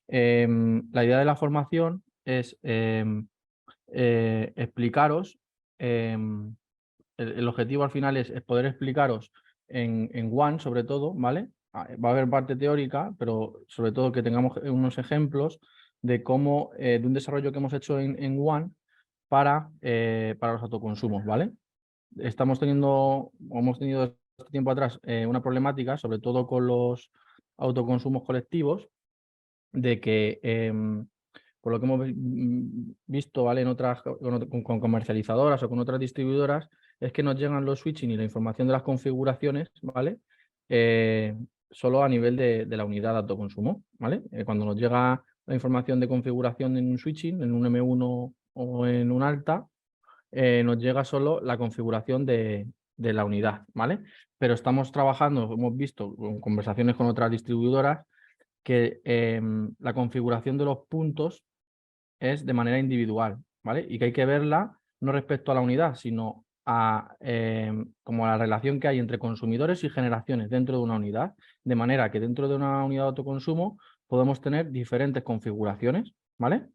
La idea de la formación es explicaros, el objetivo al final es poder explicaros en One sobre todo, ¿vale? Va a haber parte teórica, pero sobre todo que tengamos unos ejemplos de cómo, de un desarrollo que hemos hecho en One para los autoconsumos, ¿vale? Hemos tenido este tiempo atrás una problemática, sobre todo con los autoconsumos colectivos, de que por lo que hemos visto, ¿vale? En otras, con comercializadoras o con otras distribuidoras, es que nos llegan los switching y la información de las configuraciones, ¿vale? Solo a nivel de la unidad de autoconsumo, ¿vale? Cuando nos llega la información de configuración en un switching, en un M1 o en un alta, nos llega solo la configuración de la unidad, ¿vale? Pero estamos trabajando, hemos visto en conversaciones con otras distribuidoras, que la configuración de los puntos es de manera individual, ¿vale? Y que hay que verla no respecto a la unidad, sino a como a la relación que hay entre consumidores y generaciones dentro de una unidad, de manera que dentro de una unidad de autoconsumo podemos tener diferentes configuraciones, ¿vale?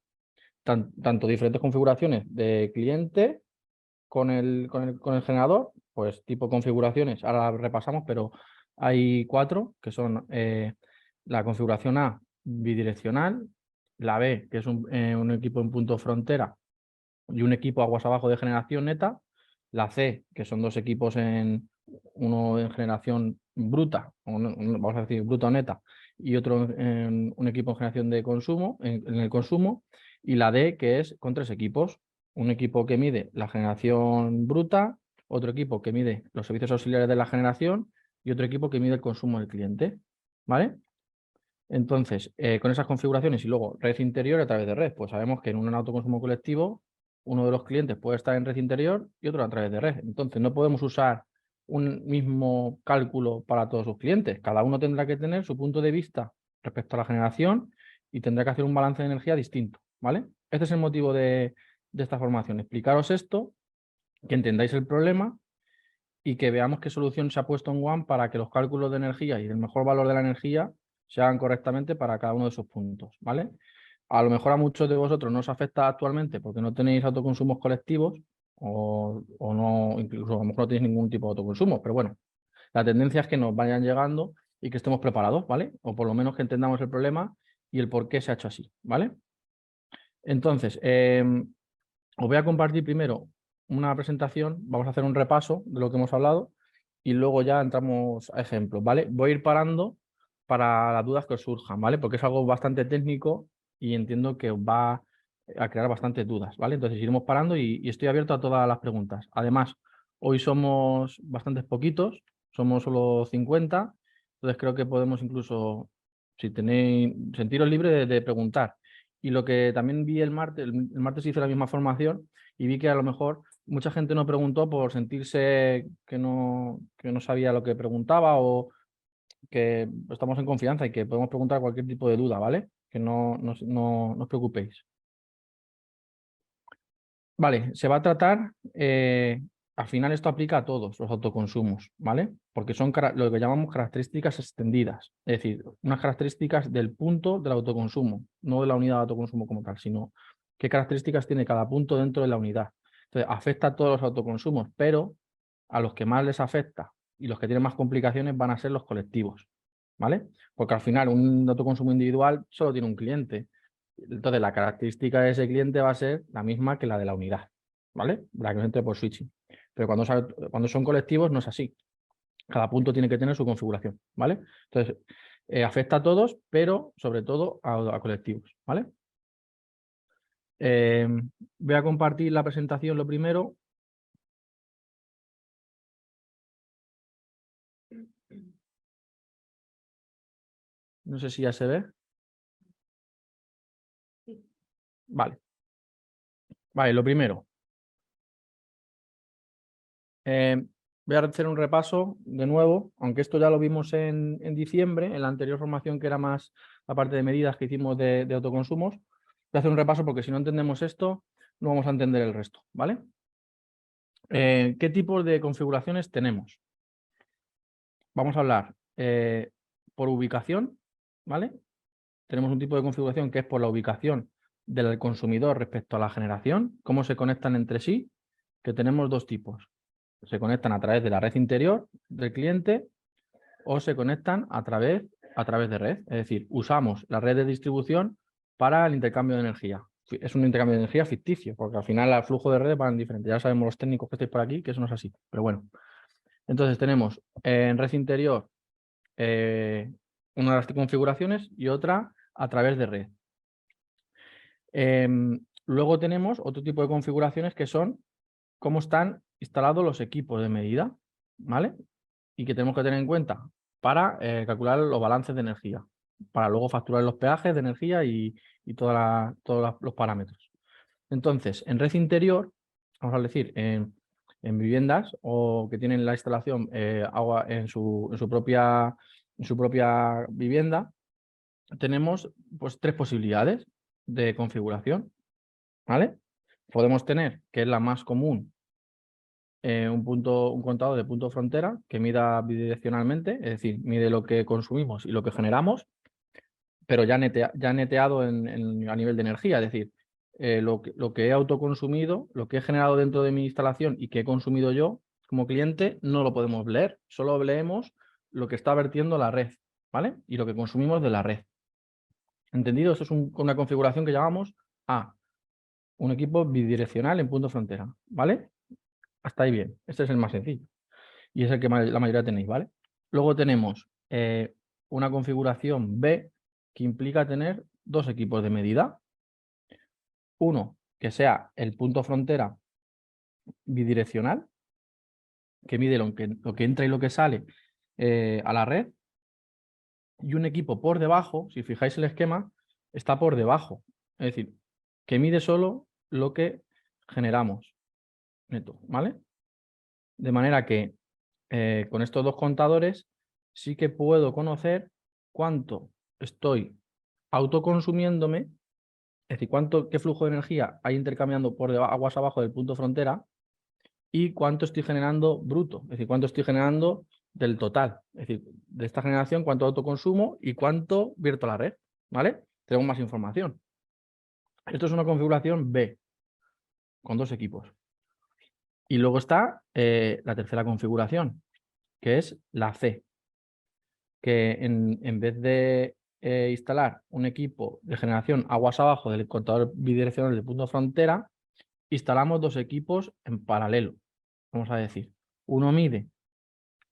Tanto diferentes configuraciones de cliente con el generador, pues tipo configuraciones, ahora repasamos, pero hay 4 que son la configuración A bidireccional, la B, que es un equipo en punto frontera y un equipo aguas abajo de generación neta, la C, que son 2 equipos uno en generación bruta, vamos a decir bruta o neta, y otro en un equipo en generación de consumo, en el consumo, y la D, que es con 3 equipos, un equipo que mide la generación bruta, otro equipo que mide los servicios auxiliares de la generación y otro equipo que mide el consumo del cliente, ¿vale? Entonces, con esas configuraciones y luego red interior a través de red, pues sabemos que en un autoconsumo colectivo uno de los clientes puede estar en red interior y otro a través de red. Entonces, no podemos usar un mismo cálculo para todos sus clientes. Cada uno tendrá que tener su punto de vista respecto a la generación y tendrá que hacer un balance de energía distinto, ¿vale? Este es el motivo de esta formación, explicaros esto, que entendáis el problema y que veamos qué solución se ha puesto en One para que los cálculos de energía y el mejor valor de la energía se hagan correctamente para cada uno de esos puntos, ¿vale? A lo mejor a muchos de vosotros no os afecta actualmente porque no tenéis autoconsumos colectivos o no, incluso a lo mejor no tenéis ningún tipo de autoconsumo, pero bueno, la tendencia es que nos vayan llegando y que estemos preparados, ¿vale? O por lo menos que entendamos el problema y el por qué se ha hecho así, ¿vale? Entonces, os voy a compartir primero una presentación, vamos a hacer un repaso de lo que hemos hablado y luego ya entramos a ejemplos, ¿vale? Voy a ir parando para las dudas que os surjan, ¿vale? Porque es algo bastante técnico y entiendo que os va a crear bastantes dudas, ¿vale? Entonces iremos parando y estoy abierto a todas las preguntas. Además, hoy somos bastantes poquitos, somos solo 50, entonces creo que podemos incluso, si tenéis, sentiros libres de preguntar. Y lo que también vi el martes hice la misma formación y vi que a lo mejor mucha gente no preguntó por sentirse que no sabía lo que preguntaba o que estamos en confianza y que podemos preguntar cualquier tipo de duda, ¿vale? Que no os preocupéis. Vale, se va a tratar, al final esto aplica a todos los autoconsumos, ¿vale? Porque son lo que llamamos características extendidas, es decir, unas características del punto del autoconsumo, no de la unidad de autoconsumo como tal, sino qué características tiene cada punto dentro de la unidad. Entonces, afecta a todos los autoconsumos, pero a los que más les afecta y los que tienen más complicaciones van a ser los colectivos, ¿vale? Porque al final un autoconsumo individual solo tiene un cliente. Entonces, la característica de ese cliente va a ser la misma que la de la unidad, ¿vale? La que se entre por switching. Pero cuando son colectivos no es así. Cada punto tiene que tener su configuración, ¿vale? Entonces, afecta a todos, pero sobre todo a colectivos, ¿vale? Voy a compartir la presentación lo primero. No sé si ya se ve. Vale. Vale, lo primero. Voy a hacer un repaso de nuevo, aunque esto ya lo vimos en diciembre, en la anterior formación que era más la parte de medidas que hicimos de autoconsumos. Voy a hacer un repaso porque si no entendemos esto, no vamos a entender el resto, ¿vale? ¿Qué tipos de configuraciones tenemos? Vamos a hablar por ubicación, ¿vale? tenemos un tipo de configuración que es por la ubicación del consumidor respecto a la generación, cómo se conectan entre sí, que tenemos dos tipos. Se conectan a través de la red interior del cliente o se conectan a través de red. Es decir, usamos la red de distribución para el intercambio de energía. Es un intercambio de energía ficticio, porque al final el flujo de redes van diferentes. Ya sabemos los técnicos que estáis por aquí que eso no es así, pero bueno. Entonces tenemos en red interior una de las configuraciones y otra a través de red. Luego tenemos otro tipo de configuraciones que son cómo están instalados los equipos de medida, ¿vale? Y que tenemos que tener en cuenta para calcular los balances de energía, para luego facturar los peajes de energía y todos los parámetros. Entonces, en red interior, vamos a decir, en viviendas o que tienen la instalación agua en su propia vivienda, tenemos pues 3 posibilidades de configuración, ¿vale? Podemos tener, que es la más común, un contador de punto frontera que mida bidireccionalmente, es decir, mide lo que consumimos y lo que generamos, pero ya neteado a nivel de energía, es decir, lo que he autoconsumido, lo que he generado dentro de mi instalación y que he consumido yo como cliente, no lo podemos leer, solo leemos lo que está vertiendo la red, ¿vale? Y lo que consumimos de la red. ¿Entendido? Esto es una configuración que llamamos A, un equipo bidireccional en punto frontera, ¿vale? Hasta ahí bien. Este es el más sencillo y es el que la mayoría tenéis, ¿vale? Luego tenemos una configuración B que implica tener 2 equipos de medida. Uno que sea el punto frontera bidireccional, que mide lo que entra y lo que sale a la red, y un equipo por debajo, si fijáis el esquema, está por debajo, es decir, que mide solo lo que generamos neto, ¿vale? De manera que con estos 2 contadores sí que puedo conocer cuánto estoy autoconsumiéndome, es decir, qué flujo de energía hay intercambiando por aguas abajo del punto frontera y cuánto estoy generando bruto, es decir, cuánto estoy generando del total, es decir, de esta generación, cuánto autoconsumo y cuánto vierto a la red, ¿vale? Tenemos más información. Esto es una configuración B, con 2 equipos. Y luego está la tercera configuración, que es la C, que en vez de instalar un equipo de generación aguas abajo del contador bidireccional de punto frontera, instalamos 2 equipos en paralelo. Vamos a decir, uno mide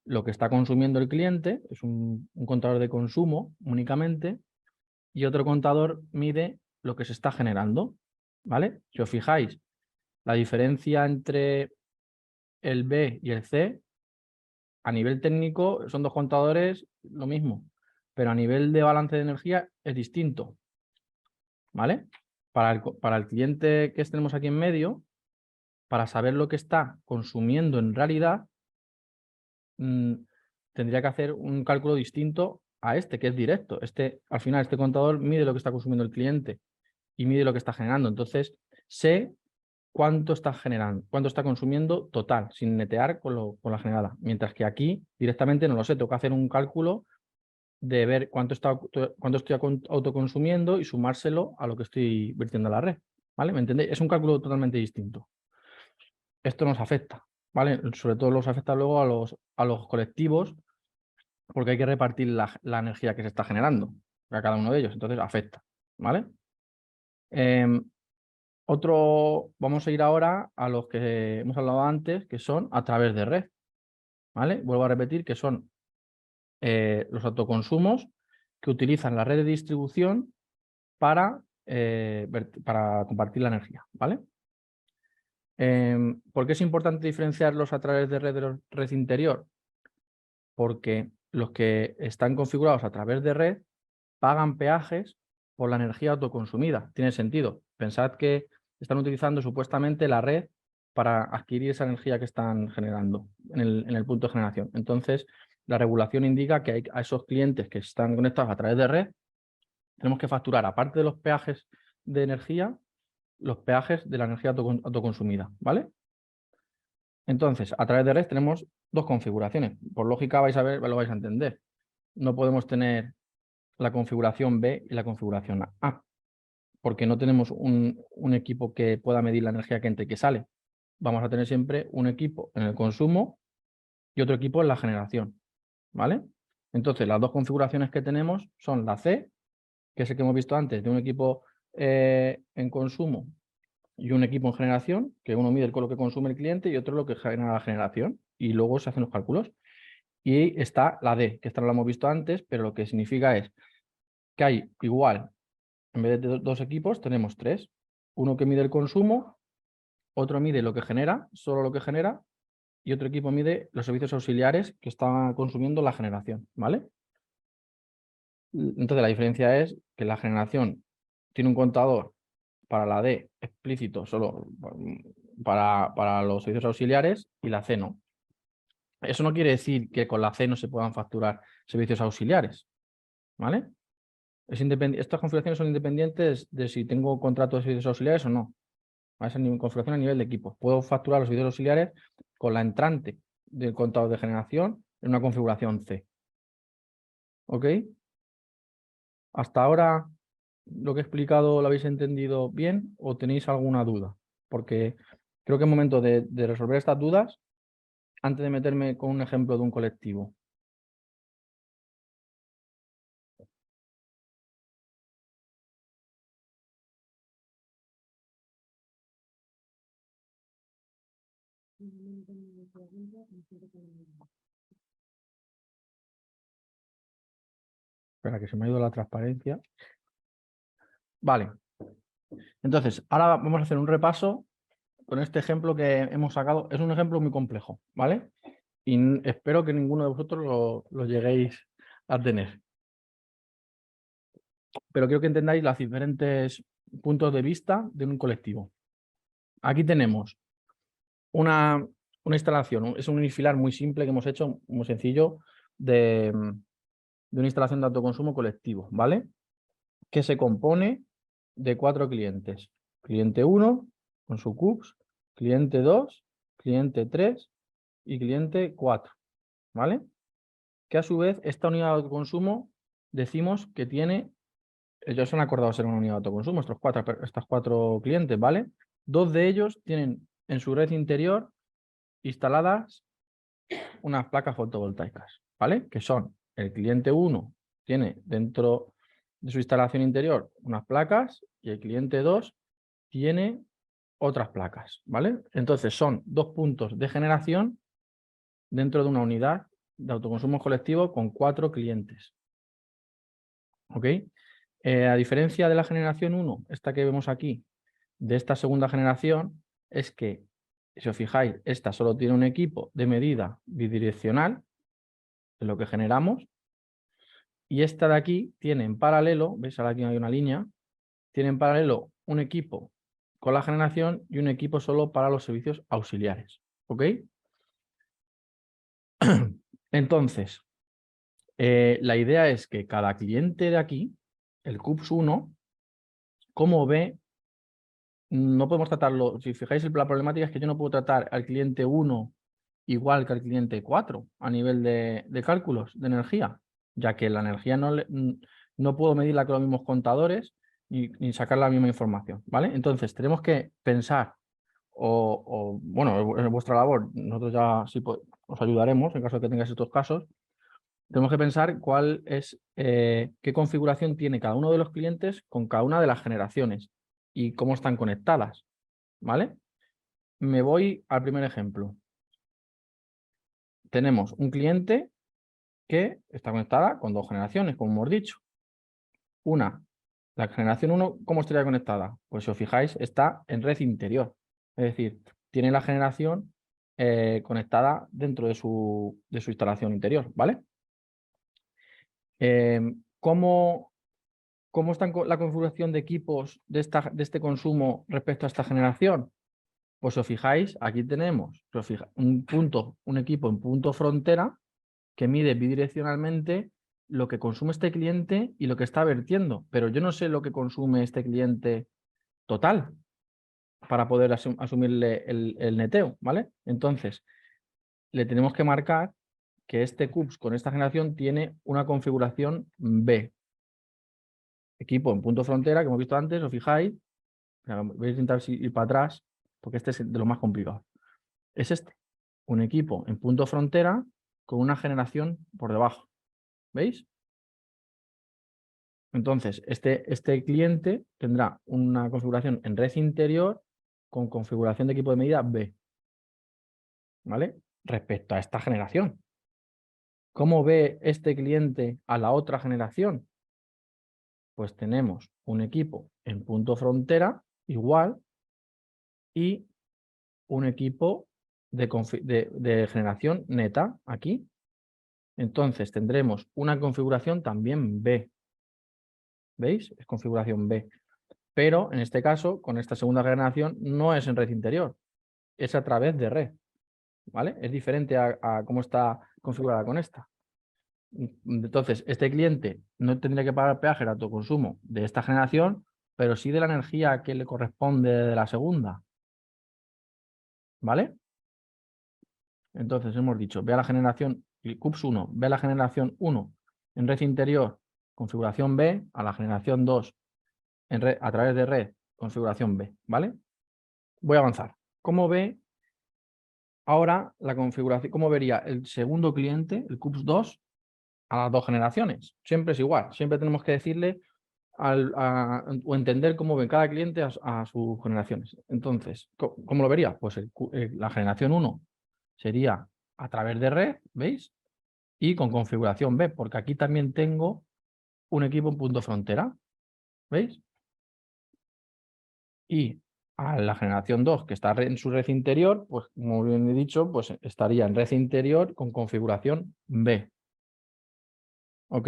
lo que está consumiendo el cliente, es un contador de consumo únicamente, y otro contador mide lo que se está generando, ¿vale? Si os fijáis, la diferencia entre el B y el C, a nivel técnico son 2 contadores lo mismo, pero a nivel de balance de energía es distinto, ¿vale? Para el cliente que tenemos aquí en medio, para saber lo que está consumiendo en realidad, tendría que hacer un cálculo distinto a este, que es directo. Al final, este contador mide lo que está consumiendo el cliente y mide lo que está generando. Entonces, sé cuánto está generando, cuánto está consumiendo total, sin netear con la generada. Mientras que aquí directamente no lo sé, tengo que hacer un cálculo de ver cuánto estoy autoconsumiendo y sumárselo a lo que estoy vertiendo a la red. ¿Vale? ¿Me entendéis? Es un cálculo totalmente distinto. Esto nos afecta, ¿vale? Sobre todo nos afecta luego a los colectivos, porque hay que repartir la energía que se está generando a cada uno de ellos. Entonces afecta, ¿vale? Vamos a ir ahora a los que hemos hablado antes, que son a través de red, ¿vale? Vuelvo a repetir que son los autoconsumos que utilizan la red de distribución para compartir la energía, ¿vale? ¿Por qué es importante diferenciarlos a través de red interior? Porque los que están configurados a través de red pagan peajes por la energía autoconsumida. Tiene sentido. Pensad que están utilizando supuestamente la red para adquirir esa energía que están generando en el punto de generación. Entonces, la regulación indica que a esos clientes que están conectados a través de red, tenemos que facturar, aparte de los peajes de energía, los peajes de la energía autoconsumida, ¿vale? Entonces, a través de red tenemos 2 configuraciones. Por lógica lo vais a entender. No podemos tener la configuración B y la configuración A, porque no tenemos un equipo que pueda medir la energía que entra y que sale. Vamos a tener siempre un equipo en el consumo y otro equipo en la generación, ¿vale? Entonces, las dos configuraciones que tenemos son la C, que es el que hemos visto antes, de un equipo en consumo y un equipo en generación, que uno mide lo que consume el cliente y otro lo que genera la generación, y luego se hacen los cálculos. Y está la D, que esta no la hemos visto antes, pero lo que significa es que hay igual, en vez de dos equipos, tenemos tres. Uno que mide el consumo, otro mide lo que genera, solo lo que genera, y otro equipo mide los servicios auxiliares que están consumiendo la generación, ¿vale? Entonces la diferencia es que la generación tiene un contador para la D explícito solo para los servicios auxiliares y la C no. Eso no quiere decir que con la C no se puedan facturar servicios auxiliares, ¿vale? Estas configuraciones son independientes de si tengo contrato de servicios auxiliares o no. Esa configuración a nivel de equipo. Puedo facturar los servicios auxiliares con la entrante del contador de generación en una configuración C. ¿Ok? Hasta ahora lo que he explicado lo habéis entendido bien o tenéis alguna duda, porque creo que es momento de resolver estas dudas antes de meterme con un ejemplo de un colectivo. Espera, que se me ha ido la transparencia. Vale. Entonces, ahora vamos a hacer un repaso con este ejemplo que hemos sacado. Es un ejemplo muy complejo, ¿vale? Y espero que ninguno de vosotros lo lleguéis a tener. Pero quiero que entendáis los diferentes puntos de vista de un colectivo. Aquí tenemos una instalación, es un unifilar muy simple que hemos hecho, muy sencillo, de una instalación de autoconsumo colectivo, ¿vale? Que se compone de 4 clientes. Cliente 1 con su CUPS, cliente 2, cliente 3 y cliente 4, ¿vale? Que a su vez esta unidad de autoconsumo decimos que tiene, ellos han acordado ser una unidad de autoconsumo, estas cuatro clientes, ¿vale? 2 de ellos tienen en su red interior instaladas unas placas fotovoltaicas, ¿vale? Que son el cliente 1 tiene dentro de su instalación interior unas placas y el cliente 2 tiene otras placas, ¿vale? Entonces son 2 puntos de generación dentro de una unidad de autoconsumo colectivo con 4 clientes. ¿Ok? A diferencia de la generación 1, esta que vemos aquí, de esta segunda generación, es que, si os fijáis, esta solo tiene un equipo de medida bidireccional, de lo que generamos, y esta de aquí tiene en paralelo, ¿veis? Ahora aquí hay una línea, tiene en paralelo un equipo con la generación y un equipo solo para los servicios auxiliares. ¿Ok? Entonces, la idea es que cada cliente de aquí, el CUPS 1, como ve, no podemos tratarlo. Si fijáis, la problemática es que yo no puedo tratar al cliente 1 igual que al cliente 4 a nivel de cálculos de energía, ya que la energía no puedo medirla con los mismos contadores ni sacar la misma información, ¿vale? Entonces, tenemos que pensar, bueno, es vuestra labor, nosotros ya sí os ayudaremos en caso de que tengáis estos casos. Tenemos que pensar cuál es, qué configuración tiene cada uno de los clientes con cada una de las generaciones y cómo están conectadas, ¿vale? Me voy al primer ejemplo. Tenemos un cliente que está conectada con 2 generaciones, como hemos dicho. Una, la generación 1, ¿cómo estaría conectada? Pues si os fijáis, está en red interior. Es decir, tiene la generación conectada dentro de su instalación interior, ¿vale? ¿Cómo está la configuración de equipos de este consumo respecto a esta generación? Pues si os fijáis, aquí tenemos un equipo en punto frontera que mide bidireccionalmente lo que consume este cliente y lo que está vertiendo, pero yo no sé lo que consume este cliente total para poder asumirle el neteo, ¿vale? Entonces, le tenemos que marcar que este CUPS con esta generación tiene una configuración B, equipo en punto frontera, que hemos visto antes, os fijáis, voy a intentar ir para atrás, porque este es de los más complicados. Es este, un equipo en punto frontera con una generación por debajo. ¿Veis? Entonces, este cliente tendrá una configuración en red interior con configuración de equipo de medida B. ¿Vale? Respecto a esta generación. ¿Cómo ve este cliente a la otra generación? Pues tenemos un equipo en punto frontera igual y un equipo de generación neta aquí. Entonces tendremos una configuración también B. ¿Veis? Es configuración B. Pero en este caso, con esta segunda generación, no es en red interior, es a través de red. ¿Vale? Es diferente a cómo está configurada con esta. Entonces, este cliente no tendría que pagar peaje de autoconsumo de esta generación, pero sí de la energía que le corresponde de la segunda. ¿Vale? Entonces, hemos dicho, ve a la generación, CUPS 1, ve a la generación 1 en red interior, configuración B, a la generación 2 en red, a través de red, configuración B. ¿Vale? Voy a avanzar. ¿Cómo ve ahora la configuración? ¿Cómo vería el segundo cliente, el CUPS 2, a las dos generaciones? Siempre es igual, siempre tenemos que decirle o entender cómo ve cada cliente a sus generaciones. Entonces, ¿cómo lo vería? Pues la generación 1 sería a través de red, ¿veis? Y con configuración B, porque aquí también tengo un equipo en punto frontera, ¿veis? Y a la generación 2, que está en su red interior, pues como bien he dicho, pues estaría en red interior con configuración B. ¿Ok?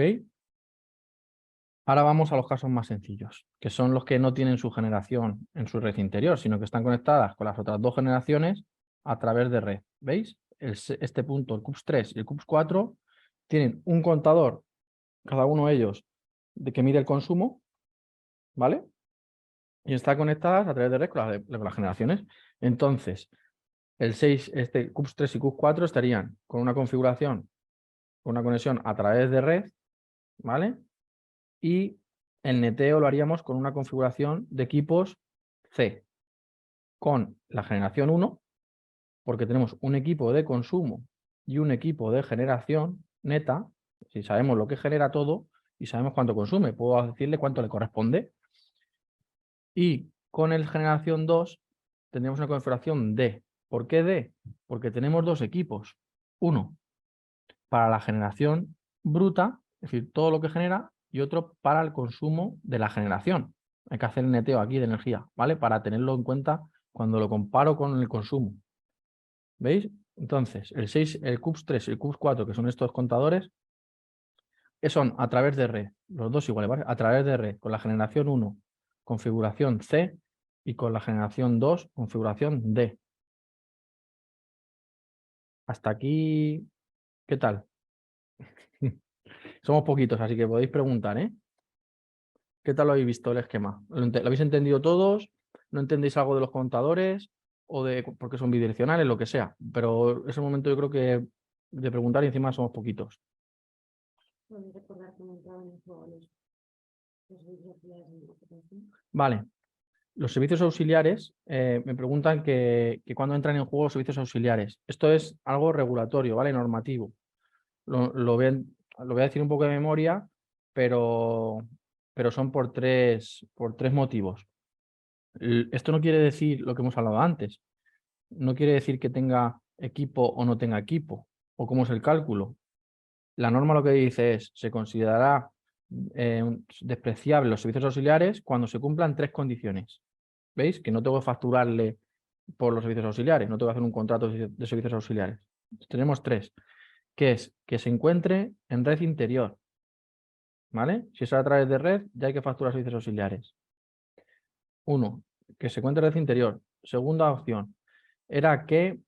Ahora vamos a los casos más sencillos, que son los que no tienen su generación en su red interior, sino que están conectadas con las otras dos generaciones a través de red. ¿Veis? Este punto, el CUPS 3 y el CUPS 4, tienen un contador, cada uno de ellos, de que mide el consumo, ¿vale? Y están conectadas a través de red con las generaciones. Entonces, el 6, este CUPS 3 y CUPS 4 estarían con una configuración, con una conexión a través de red, ¿vale? Y el neteo lo haríamos con una configuración de equipos C, con la generación 1, porque tenemos un equipo de consumo y un equipo de generación neta. Si sabemos lo que genera todo y sabemos cuánto consume, puedo decirle cuánto le corresponde. Y con el generación 2 tendríamos una configuración D. ¿Por qué D? Porque tenemos dos equipos. Uno para la generación bruta, es decir, todo lo que genera, y otro para el consumo de la generación. Hay que hacer el neteo aquí de energía, ¿vale? Para tenerlo en cuenta cuando lo comparo con el consumo. ¿Veis? Entonces, el 6, el CUPS 3 y el CUPS 4, que son estos contadores, son a través de red, los dos iguales, ¿vale? A través de red, con la generación 1, configuración C, y con la generación 2, configuración D. Hasta aquí, ¿qué tal? Somos poquitos, así que podéis preguntar, ¿eh? ¿Qué tal lo habéis visto el esquema? ¿Lo habéis entendido todos? ¿No entendéis algo de los contadores? ¿O de porque son bidireccionales? Lo que sea. Pero es el momento, yo creo que de preguntar, y encima somos poquitos. ¿Puedes recordar cómo entraban en juego los servicios auxiliares en Vale. Los servicios auxiliares, me preguntan que cuándo entran en juego los servicios auxiliares. Esto es algo regulatorio, ¿vale? Normativo. Lo voy a decir un poco de memoria, pero son por tres motivos. Esto no quiere decir lo que hemos hablado antes. No quiere decir que tenga equipo o no tenga equipo, o cómo es el cálculo. La norma lo que dice es, se considerará despreciable los servicios auxiliares cuando se cumplan tres condiciones. ¿Veis? Que no tengo que facturarle por los servicios auxiliares, no tengo que hacer un contrato de servicios auxiliares. Tenemos tres, que es que se encuentre en red interior, ¿vale? Si es a través de red, ya hay que facturar servicios auxiliares. Uno, que se encuentre en red interior. Segunda opción era que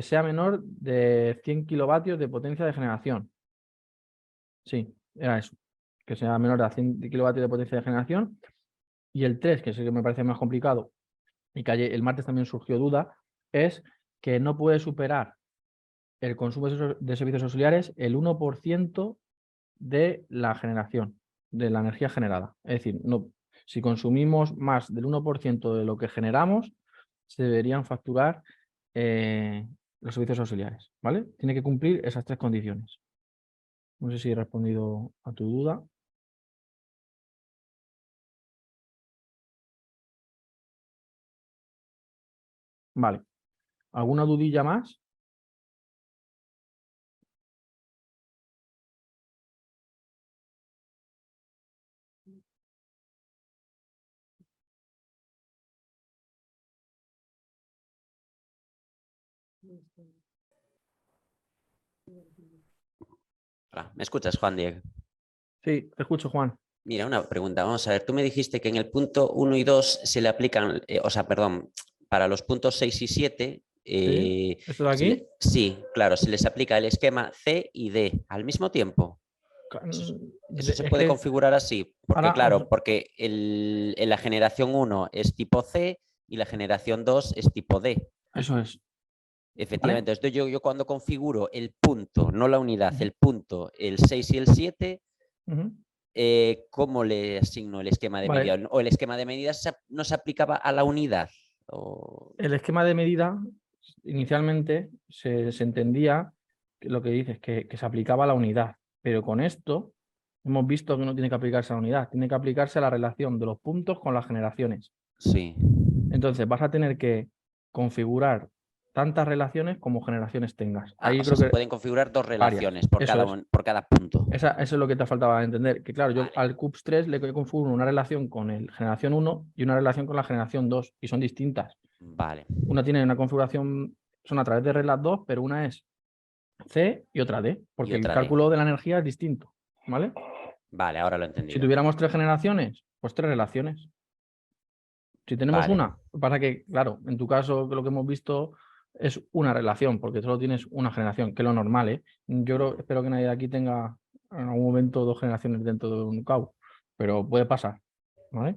sea menor de 100 kilovatios de potencia de generación. Sí, era eso. Que sea menor de 100 kilovatios de potencia de generación. Y el 3, que es el que me parece más complicado, y que el martes también surgió duda, es que no puede superar el consumo de servicios auxiliares el 1% de la generación. de la energía generada. Es decir, no, si consumimos más del 1% de lo que generamos, se deberían facturar los servicios auxiliares, ¿vale? Tiene que cumplir esas 3 condiciones. No sé si he respondido a tu duda. Vale. ¿Alguna dudilla más? Hola, ¿me escuchas, Juan Diego? Sí, te escucho, Juan. Mira, una pregunta. Vamos a ver, tú me dijiste que en el punto 1 y 2 se le aplican, o sea, perdón, para los puntos 6 y 7, ¿Sí? ¿Esto de aquí? sí, claro, se les aplica el esquema C y D al mismo tiempo. Eso se Es puede que configurar así, porque ahora claro, porque en la generación 1 es tipo C y la generación 2 es tipo D. eso es. Efectivamente, entonces yo cuando configuro el punto, no la unidad, el punto, el 6 y el 7, Ujú. ¿cómo le asigno el esquema de Vale. medida? ¿O el esquema de medida no se aplicaba a la unidad? El esquema de medida inicialmente se entendía que lo que dices, que se aplicaba a la unidad, pero con esto hemos visto que no tiene que aplicarse a la unidad, tiene que aplicarse a la relación de los puntos con las generaciones. Sí. Entonces vas a tener que configurar tantas relaciones como generaciones tengas. Ah, Ahí o sea, creo se que pueden configurar dos varias. relaciones por Eso es. por cada punto. Eso es lo que te faltaba entender. Que claro, yo Vale. al CUPS 3 le configuro una relación con el generación 1 y una relación con la generación 2 y son distintas. Vale. Una tiene una configuración, son a través de reglas 2, pero una es C y otra D, porque Y el otra D. cálculo de la energía es distinto. ¿Vale? Vale, ahora lo he Si entendido. tuviéramos 3 generaciones, pues 3 relaciones. Si tenemos Vale. una, pasa que, claro, en tu caso lo que hemos visto es una relación, porque solo tienes una generación, que es lo normal, ¿eh? Yo espero que nadie de aquí tenga en algún momento 2 generaciones dentro de un cabo, pero puede pasar, ¿vale?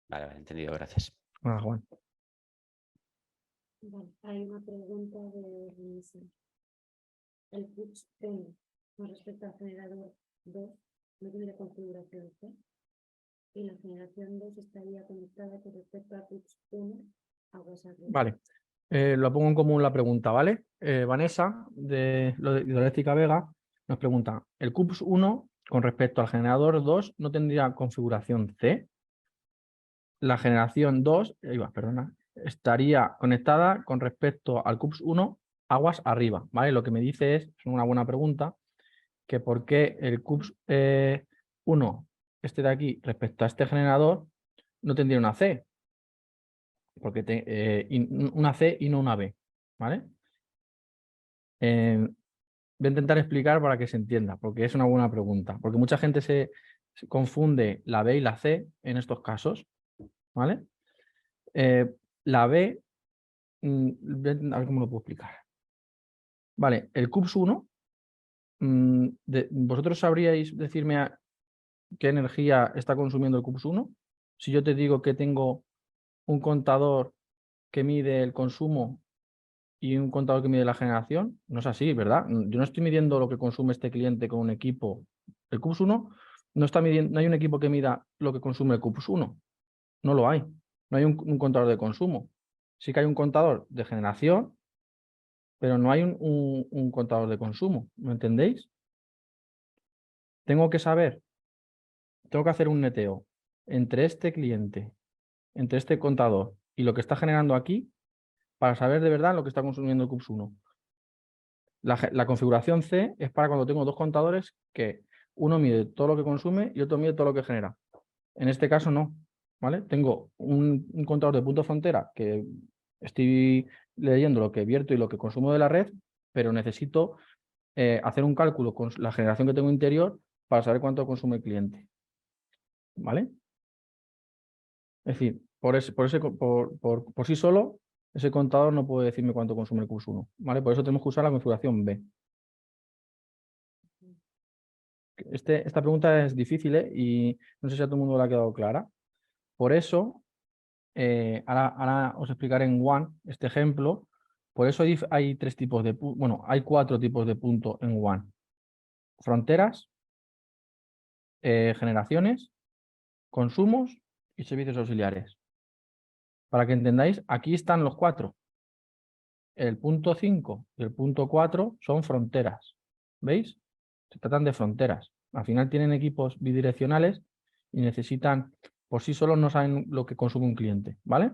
Vale, entendido, gracias. Ah, Juan. Vale, hay una pregunta de Vincent. El PUX 1 con respecto al generador 2 no tiene configuración C y la generación 2 estaría conectada con respecto al PUX 1 aguas arriba. Vale. Lo pongo en común la pregunta, ¿vale? Vanessa, de Hidroeléctrica Vega, nos pregunta, ¿el CUPS 1 con respecto al generador 2 no tendría configuración C? La generación 2, perdona, estaría conectada con respecto al CUPS 1 aguas arriba, ¿vale? Lo que me dice es una buena pregunta, que por qué el CUPS 1, este de aquí, respecto a este generador, no tendría una C, porque una C y no una B, ¿vale? Voy a intentar explicar para que se entienda, porque es una buena pregunta, porque mucha gente se confunde la B y la C en estos casos, ¿vale? La B, a ver cómo lo puedo explicar. Vale, el CUPS 1, ¿vosotros sabríais decirme qué energía está consumiendo el CUPS 1? Si yo te digo que tengo un contador que mide el consumo y un contador que mide la generación, no es así, ¿verdad? Yo no estoy midiendo lo que consume este cliente con un equipo. El CUPS 1 no está midiendo, no hay un equipo que mida lo que consume el CUPS 1. No lo hay. No hay un contador de consumo. Sí que hay un contador de generación, pero no hay un contador de consumo. ¿Me entendéis? Tengo que saber, tengo que hacer un neteo entre este cliente, entre este contador y lo que está generando aquí para saber de verdad lo que está consumiendo el CUPS 1. La configuración C es para cuando tengo dos contadores que uno mide todo lo que consume y otro mide todo lo que genera. En este caso no, ¿vale? Tengo un contador de punto frontera que estoy leyendo lo que vierto y lo que consumo de la red, pero necesito hacer un cálculo con la generación que tengo interior para saber cuánto consume el cliente, ¿vale? Es decir, por sí solo, ese contador no puede decirme cuánto consume el CUPS 1, ¿vale? Por eso tenemos que usar la configuración B. Esta pregunta es difícil, ¿eh? Y no sé si a todo el mundo le ha quedado clara. Por eso, ahora os explicaré en One este ejemplo. Por eso hay tres tipos de, bueno, hay 4 tipos de punto en One. Fronteras, generaciones, consumos y servicios auxiliares. Para que entendáis, aquí están los 4. El punto 5 y el punto 4 son fronteras. ¿Veis? Se tratan de fronteras. Al final tienen equipos bidireccionales y necesitan, por sí solos no saben lo que consume un cliente, ¿vale?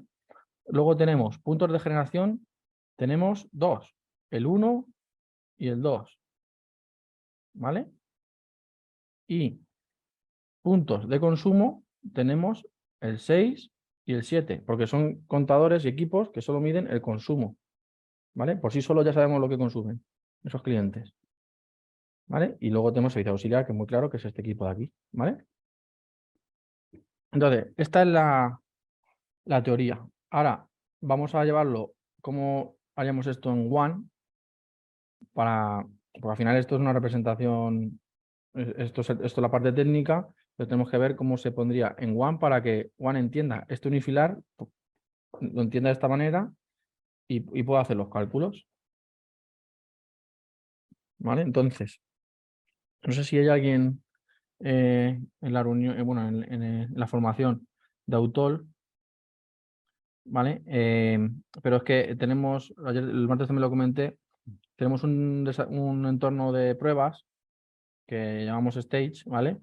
Luego tenemos puntos de generación, tenemos 2, el 1 y el 2, ¿vale? Y puntos de consumo tenemos el 6 y el 7, porque son contadores y equipos que solo miden el consumo, ¿vale? Por sí solo ya sabemos lo que consumen esos clientes, ¿vale? Y luego tenemos servicio auxiliar, que es muy claro que es este equipo de aquí, ¿vale? Entonces, esta es la teoría. Ahora, vamos a llevarlo como haríamos esto en One, porque al final esto es una representación, esto es la parte técnica, pero tenemos que ver cómo se pondría en One para que One entienda este unifilar, lo entienda de esta manera y pueda hacer los cálculos. ¿Vale? Entonces, no sé si hay alguien en la reunión, bueno, en la formación de Autol, ¿vale? Pero es que tenemos, ayer el martes también lo comenté, tenemos un entorno de pruebas que llamamos Stage, ¿vale?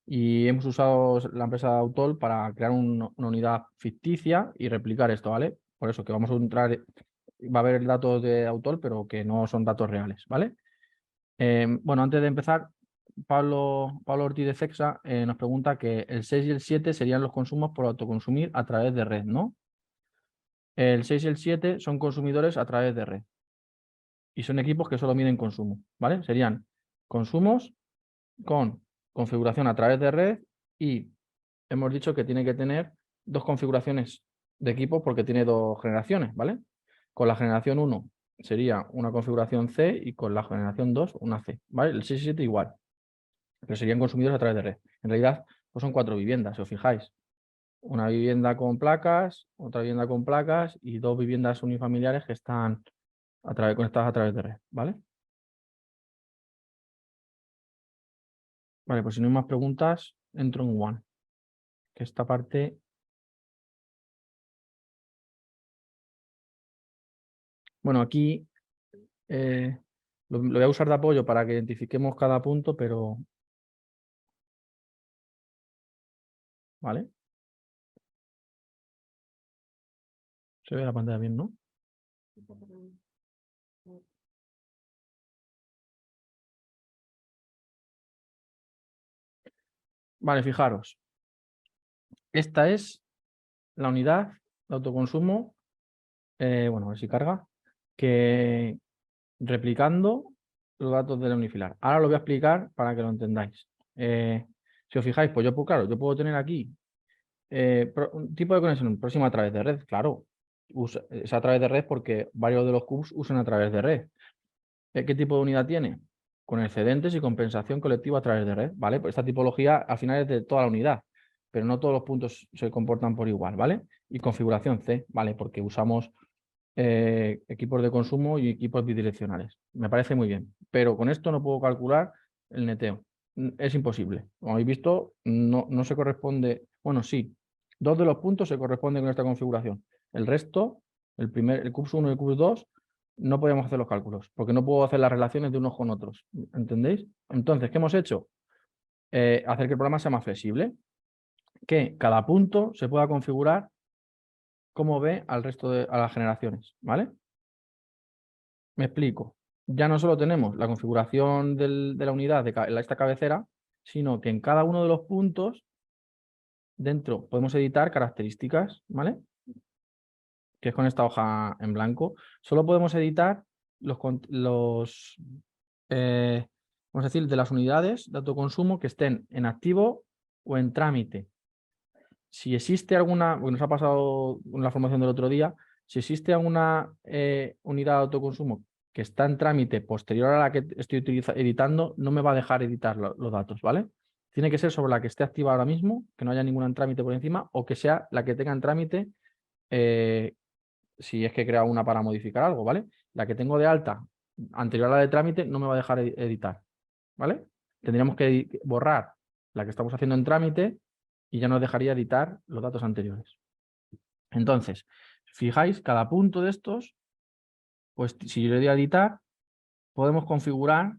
Y hemos usado la empresa Autol para crear una unidad ficticia y replicar esto, ¿vale? Por eso que vamos a entrar, va a haber datos de Autol, pero que no son datos reales, ¿vale? Bueno, antes de empezar, Pablo Ortiz de Cexa nos pregunta que el 6 y el 7 serían los consumos por autoconsumir a través de red, ¿no? El 6 y el 7 son consumidores a través de red. Y son equipos que solo miden consumo, ¿vale? Serían consumos con configuración a través de red y hemos dicho que tiene que tener 2 configuraciones de equipo porque tiene 2 generaciones, ¿vale? Con la generación 1 sería una configuración C y con la generación 2 una C, ¿vale? El 6 y 7 igual, pero serían consumidos a través de red. En realidad, pues son 4 viviendas, si os fijáis. Una vivienda con placas, otra vivienda con placas y 2 viviendas unifamiliares que están conectadas a través de red, ¿vale? Vale, pues si no hay más preguntas, entro en One. Que esta parte... Bueno, aquí lo voy a usar de apoyo para que identifiquemos cada punto, pero... ¿Vale? Se ve la pantalla bien, ¿no? Vale, fijaros. Esta es la unidad de autoconsumo, bueno, a ver si carga, que replicando los datos de la unifilar. Ahora lo voy a explicar para que lo entendáis. Si os fijáis, pues yo puedo, claro, yo puedo tener aquí un tipo de conexión próxima a través de red, claro. Es a través de red porque varios de los cubes usan a través de red. ¿Qué tipo de unidad tiene? Con excedentes y compensación colectiva a través de red, ¿vale? Pues esta tipología al final es de toda la unidad, pero no todos los puntos se comportan por igual, ¿vale? Y configuración C, ¿vale? Porque usamos equipos de consumo y equipos bidireccionales. Me parece muy bien, pero con esto no puedo calcular el neteo. Es imposible. Como habéis visto, no se corresponde... Bueno, sí, 2 de los puntos se corresponden con esta configuración. El resto, el CUBS 1 y el CUBS 2, no podemos hacer los cálculos, porque no puedo hacer las relaciones de unos con otros. ¿Entendéis? Entonces, ¿qué hemos hecho? Hacer que el programa sea más flexible, que cada punto se pueda configurar como ve al resto a las generaciones, ¿vale? Me explico. Ya no solo tenemos la configuración de la unidad de esta cabecera, sino que en cada uno de los puntos dentro podemos editar características, ¿vale? Que es con esta hoja en blanco. Solo podemos editar vamos a decir, de las unidades de autoconsumo que estén en activo o en trámite. Si existe alguna, bueno, nos ha pasado en la formación del otro día, si existe alguna unidad de autoconsumo que está en trámite posterior a la que estoy editando, no me va a dejar editar los datos, ¿vale? Tiene que ser sobre la que esté activa ahora mismo, que no haya ninguna en trámite por encima, o que sea la que tenga en trámite si es que he creado una para modificar algo, ¿vale? La que tengo de alta anterior a la de trámite no me va a dejar editar, ¿vale? Tendríamos que borrar la que estamos haciendo en trámite, y ya nos dejaría editar los datos anteriores. Entonces, fijáis, cada punto de estos, pues si yo le doy a editar, podemos configurar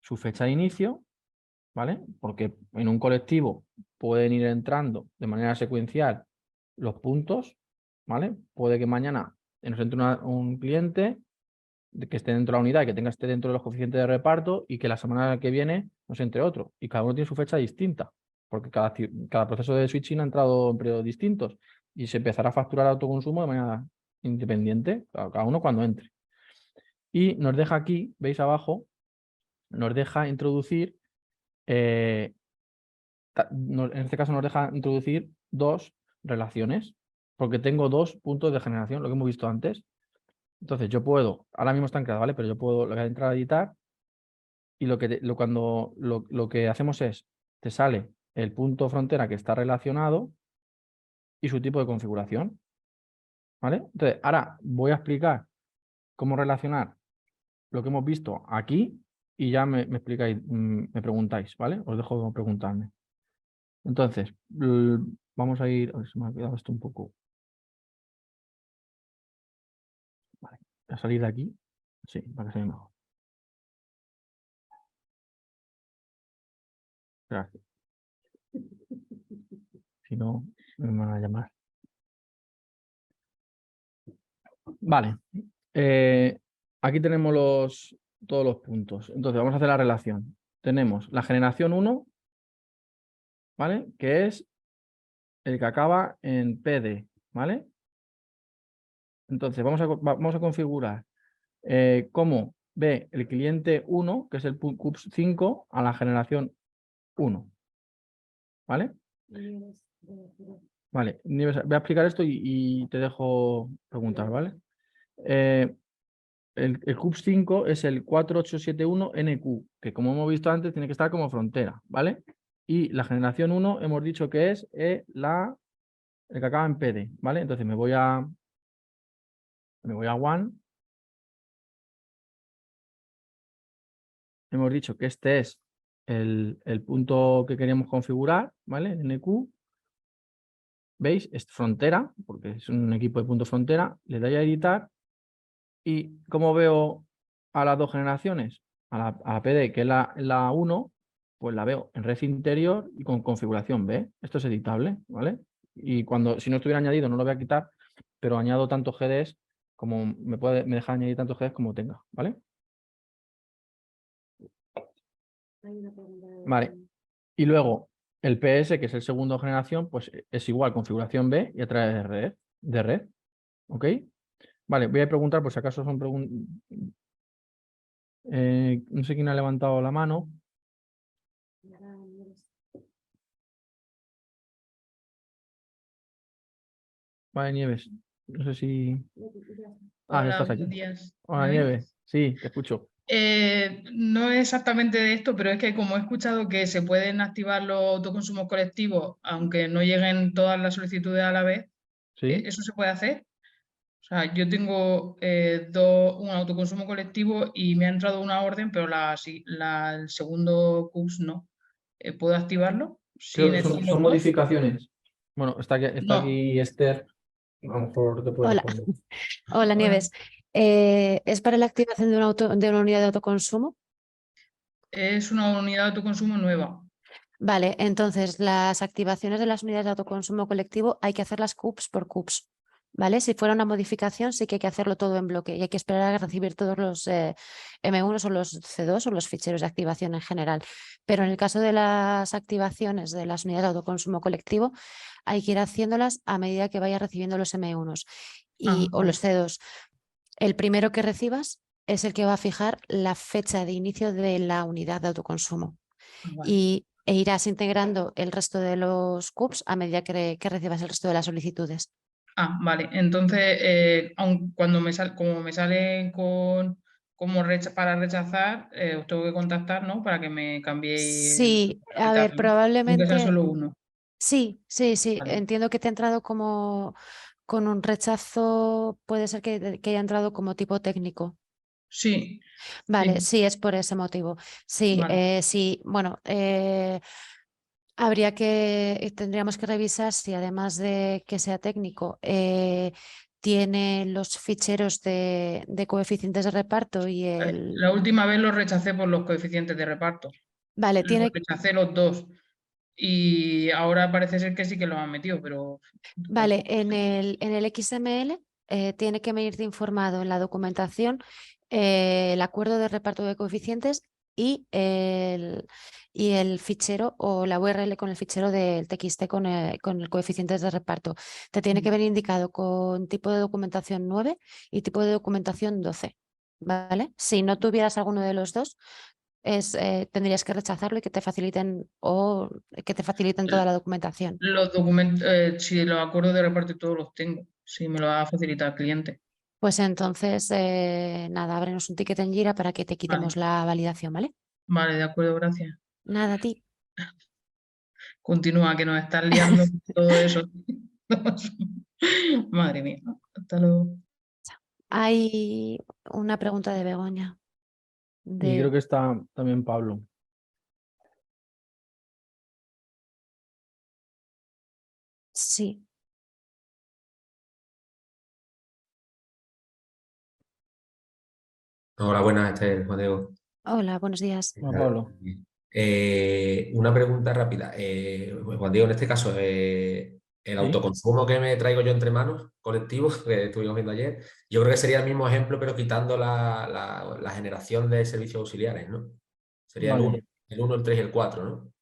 su fecha de inicio, ¿vale? Porque en un colectivo pueden ir entrando de manera secuencial los puntos, ¿vale? Puede que mañana nos entre un cliente que esté dentro de la unidad y que esté dentro de los coeficientes de reparto, y que la semana que viene nos entre otro. Y cada uno tiene su fecha distinta, porque cada proceso de switching ha entrado en periodos distintos y se empezará a facturar autoconsumo de manera independiente, cada uno cuando entre. Y nos deja aquí, veis abajo, nos deja introducir, en este caso nos deja introducir dos relaciones, porque tengo dos puntos de generación, lo que hemos visto antes. Entonces yo puedo, ahora mismo están creados, ¿vale? Pero yo puedo entrar a editar, y lo que hacemos es, te sale el punto frontera que está relacionado y su tipo de configuración, ¿vale? Entonces ahora voy a explicar cómo relacionar lo que hemos visto aquí, y ya me explicáis, me preguntáis, ¿vale? Os dejo preguntarme. Entonces, vamos a ir, a ver, se me ha quedado esto un poco. Vale, voy a salir de aquí, sí, para que se vea mejor. Gracias. Si no, me van a llamar. Vale, aquí tenemos todos los puntos. Entonces, vamos a hacer la relación. Tenemos la generación 1, ¿vale? Que es el que acaba en PD, ¿vale? Entonces, vamos a configurar cómo ve el cliente 1, que es el CUPS 5, a la generación 1, ¿vale? Vale, Nieves, voy a explicar esto y te dejo preguntar, ¿vale? El CUPS 5 es el 4871NQ, que como hemos visto antes tiene que estar como frontera, ¿vale? Y la generación 1 hemos dicho que es el que acaba en PD, ¿vale? Entonces me voy a One. Hemos dicho que este es el punto que queríamos configurar, ¿vale? NQ. ¿Veis? Es frontera, porque es un equipo de punto frontera. Le doy a editar. ¿Y cómo veo a las dos generaciones? A la PD, que es la 1, pues la veo en red interior y con configuración B. Esto es editable, ¿vale? Y si no estuviera añadido no lo voy a quitar, pero añado tantos GDs como me deja añadir tantos GDs como tenga, ¿vale? Vale. Y luego el PS, que es el segundo generación, pues es igual, configuración B y a través de red. ¿Ok? Vale, voy a preguntar por si acaso son preguntas. No sé quién ha levantado la mano. Vale, Nieves. No sé si... Ah, ya Hola, estás aquí. buenos días. Hola, ¿Me oís? Nieves. Sí, te escucho. No es exactamente de esto, pero es que como he escuchado que se pueden activar los autoconsumos colectivos, aunque no lleguen todas las solicitudes a la vez, Sí. ¿eso se puede hacer? O sea, yo tengo un autoconsumo colectivo y me ha entrado una orden, pero el segundo CUPS no. ¿Puedo activarlo? Creo Sin que los son dos. modificaciones. Bueno, está No, aquí Esther. A lo mejor te puede Hola, responder. hola Hola. Nieves. ¿Es para la activación de una unidad de autoconsumo? es una unidad de autoconsumo nueva. Vale, entonces las activaciones de las unidades de autoconsumo colectivo hay que hacerlas CUPS por CUPS. ¿Vale? Si fuera una modificación, sí que hay que hacerlo todo en bloque y hay que esperar a recibir todos los M1 o los C2 o los ficheros de activación en general. Pero en el caso de las activaciones de las unidades de autoconsumo colectivo, hay que ir haciéndolas a medida que vaya recibiendo los M1s o Vale. los C2. El primero que recibas es el que va a fijar la fecha de inicio de la unidad de autoconsumo Vale. e irás integrando el resto de los CUPS a medida que recibas el resto de las solicitudes. Vale. Entonces, cuando como me sale para rechazar, os tengo que contactar, ¿no? Para que me cambiéis, Sí, para a ver, quitarlo, aunque sea probablemente solo uno. sí. Vale. Entiendo que te ha entrado como con un rechazo, puede ser que haya entrado como tipo técnico. Sí, Vale, sí, sí, es por ese motivo. Sí, vale. sí, bueno, Tendríamos que revisar si además de que sea técnico, tiene los ficheros de coeficientes de reparto y La última vez lo rechacé por los coeficientes de reparto. Vale, Los rechacé los dos. Y ahora parece ser que sí que los han metido, pero... Vale, en el XML tiene que venirte informado en la documentación el acuerdo de reparto de coeficientes y el fichero o la URL con el fichero del TXT con el coeficientes de reparto. Te tiene que venir indicado con tipo de documentación 9 y tipo de documentación 12. ¿Vale? Si no tuvieras alguno de los dos, tendrías que rechazarlo y que te faciliten toda la documentación. Los documentos, si los acuerdos de reparto y todos los tengo, si me lo va a facilitar el cliente. Pues entonces, nada, ábrenos un ticket en Jira para que te quitemos la validación, ¿vale? Vale, de acuerdo, gracias. Nada, a ti. Continúa, que nos estás liando todo eso. Madre mía, hasta luego. Hay una pregunta de Begoña. Y creo que está también Pablo. Sí. Hola, buenas, Juan Diego. Hola, buenos días. Hola, Pablo. Una pregunta rápida. Juan Diego, en este caso, el autoconsumo que me traigo yo entre manos, colectivo, que estuvimos viendo ayer, yo creo que sería el mismo ejemplo, pero quitando la generación de servicios auxiliares, ¿no? Sería Vale. el 1, el 3 y el 4, ¿no?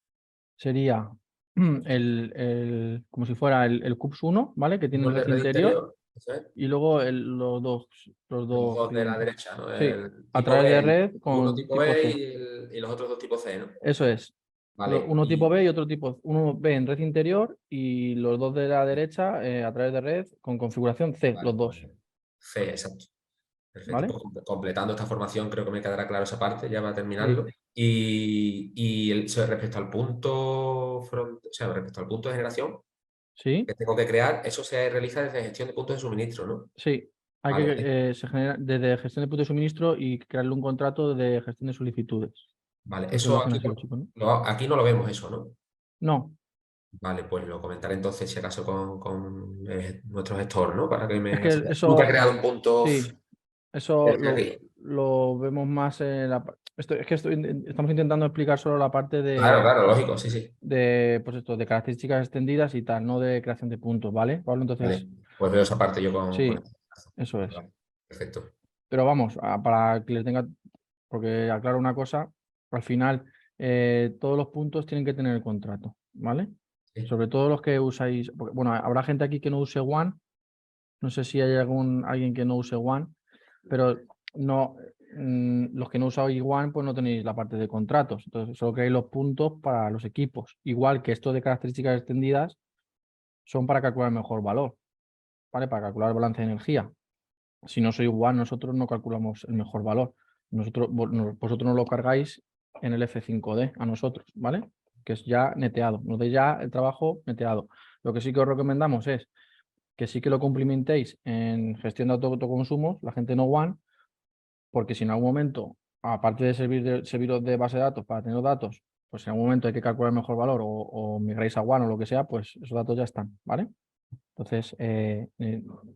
Sería como si fuera el CUPS 1, ¿vale? Que tiene Uno red de red interior. eso es. Y luego los dos Los dos de la clientes. derecha, ¿no? Sí, El a tipo través de B, red uno con tipo tipo B C. y los otros dos tipo C, ¿no? Eso es. Vale. Uno tipo B y otro tipo. Uno B en red interior y los dos de la derecha a través de red con configuración C, Vale, los dos. pues, C, exacto. Perfecto. ¿Vale? Pues completando esta formación creo que me quedará claro esa parte ya para terminarlo. Sí. Respecto al punto respecto al punto de generación Sí, que tengo que crear, eso se realiza desde gestión de puntos de suministro, ¿no? sí. Hay Vale, que se genera desde gestión de puntos de suministro y crearle un contrato de gestión de solicitudes. vale. Creo que lo Eso hacen así los chicos, ¿no? aquí no lo vemos eso, ¿no? No, Vale, pues lo comentaré entonces si acaso con nuestro gestor, ¿no? Para que me es que asegure. eso, Nunca he creado un punto sí, eso desde aquí. lo vemos más en estamos intentando explicar solo la parte Claro, claro, lógico, sí, sí. pues esto, de características extendidas y tal, no de creación de puntos, ¿vale, Pablo? Entonces, Vale, pues veo esa parte yo con sí, este caso. eso es. Vale, perfecto. Pero vamos, para que les tenga, porque aclaro una cosa, al final todos los puntos tienen que tener el contrato, ¿vale? Sí. Sobre todo los que usáis, bueno, habrá gente aquí que no use One, no sé si hay alguien que no use One, pero no, los que no usáis One, pues no tenéis la parte de contratos, entonces solo creáis los puntos para los equipos, igual que esto de características extendidas son para calcular el mejor valor, ¿vale? Para calcular el balance de energía. Si no soy One, nosotros no calculamos el mejor valor. Vosotros nos lo cargáis en el F5D a nosotros, ¿vale? Que es ya neteado. Nos deis ya el trabajo neteado. Lo que sí que os recomendamos es que sí que lo cumplimentéis en gestión de autoconsumo, la gente no One, porque si en algún momento, aparte de serviros de base de datos para tener datos, pues si en algún momento hay que calcular el mejor valor o migráis a One o lo que sea, pues esos datos ya están, ¿vale? Entonces,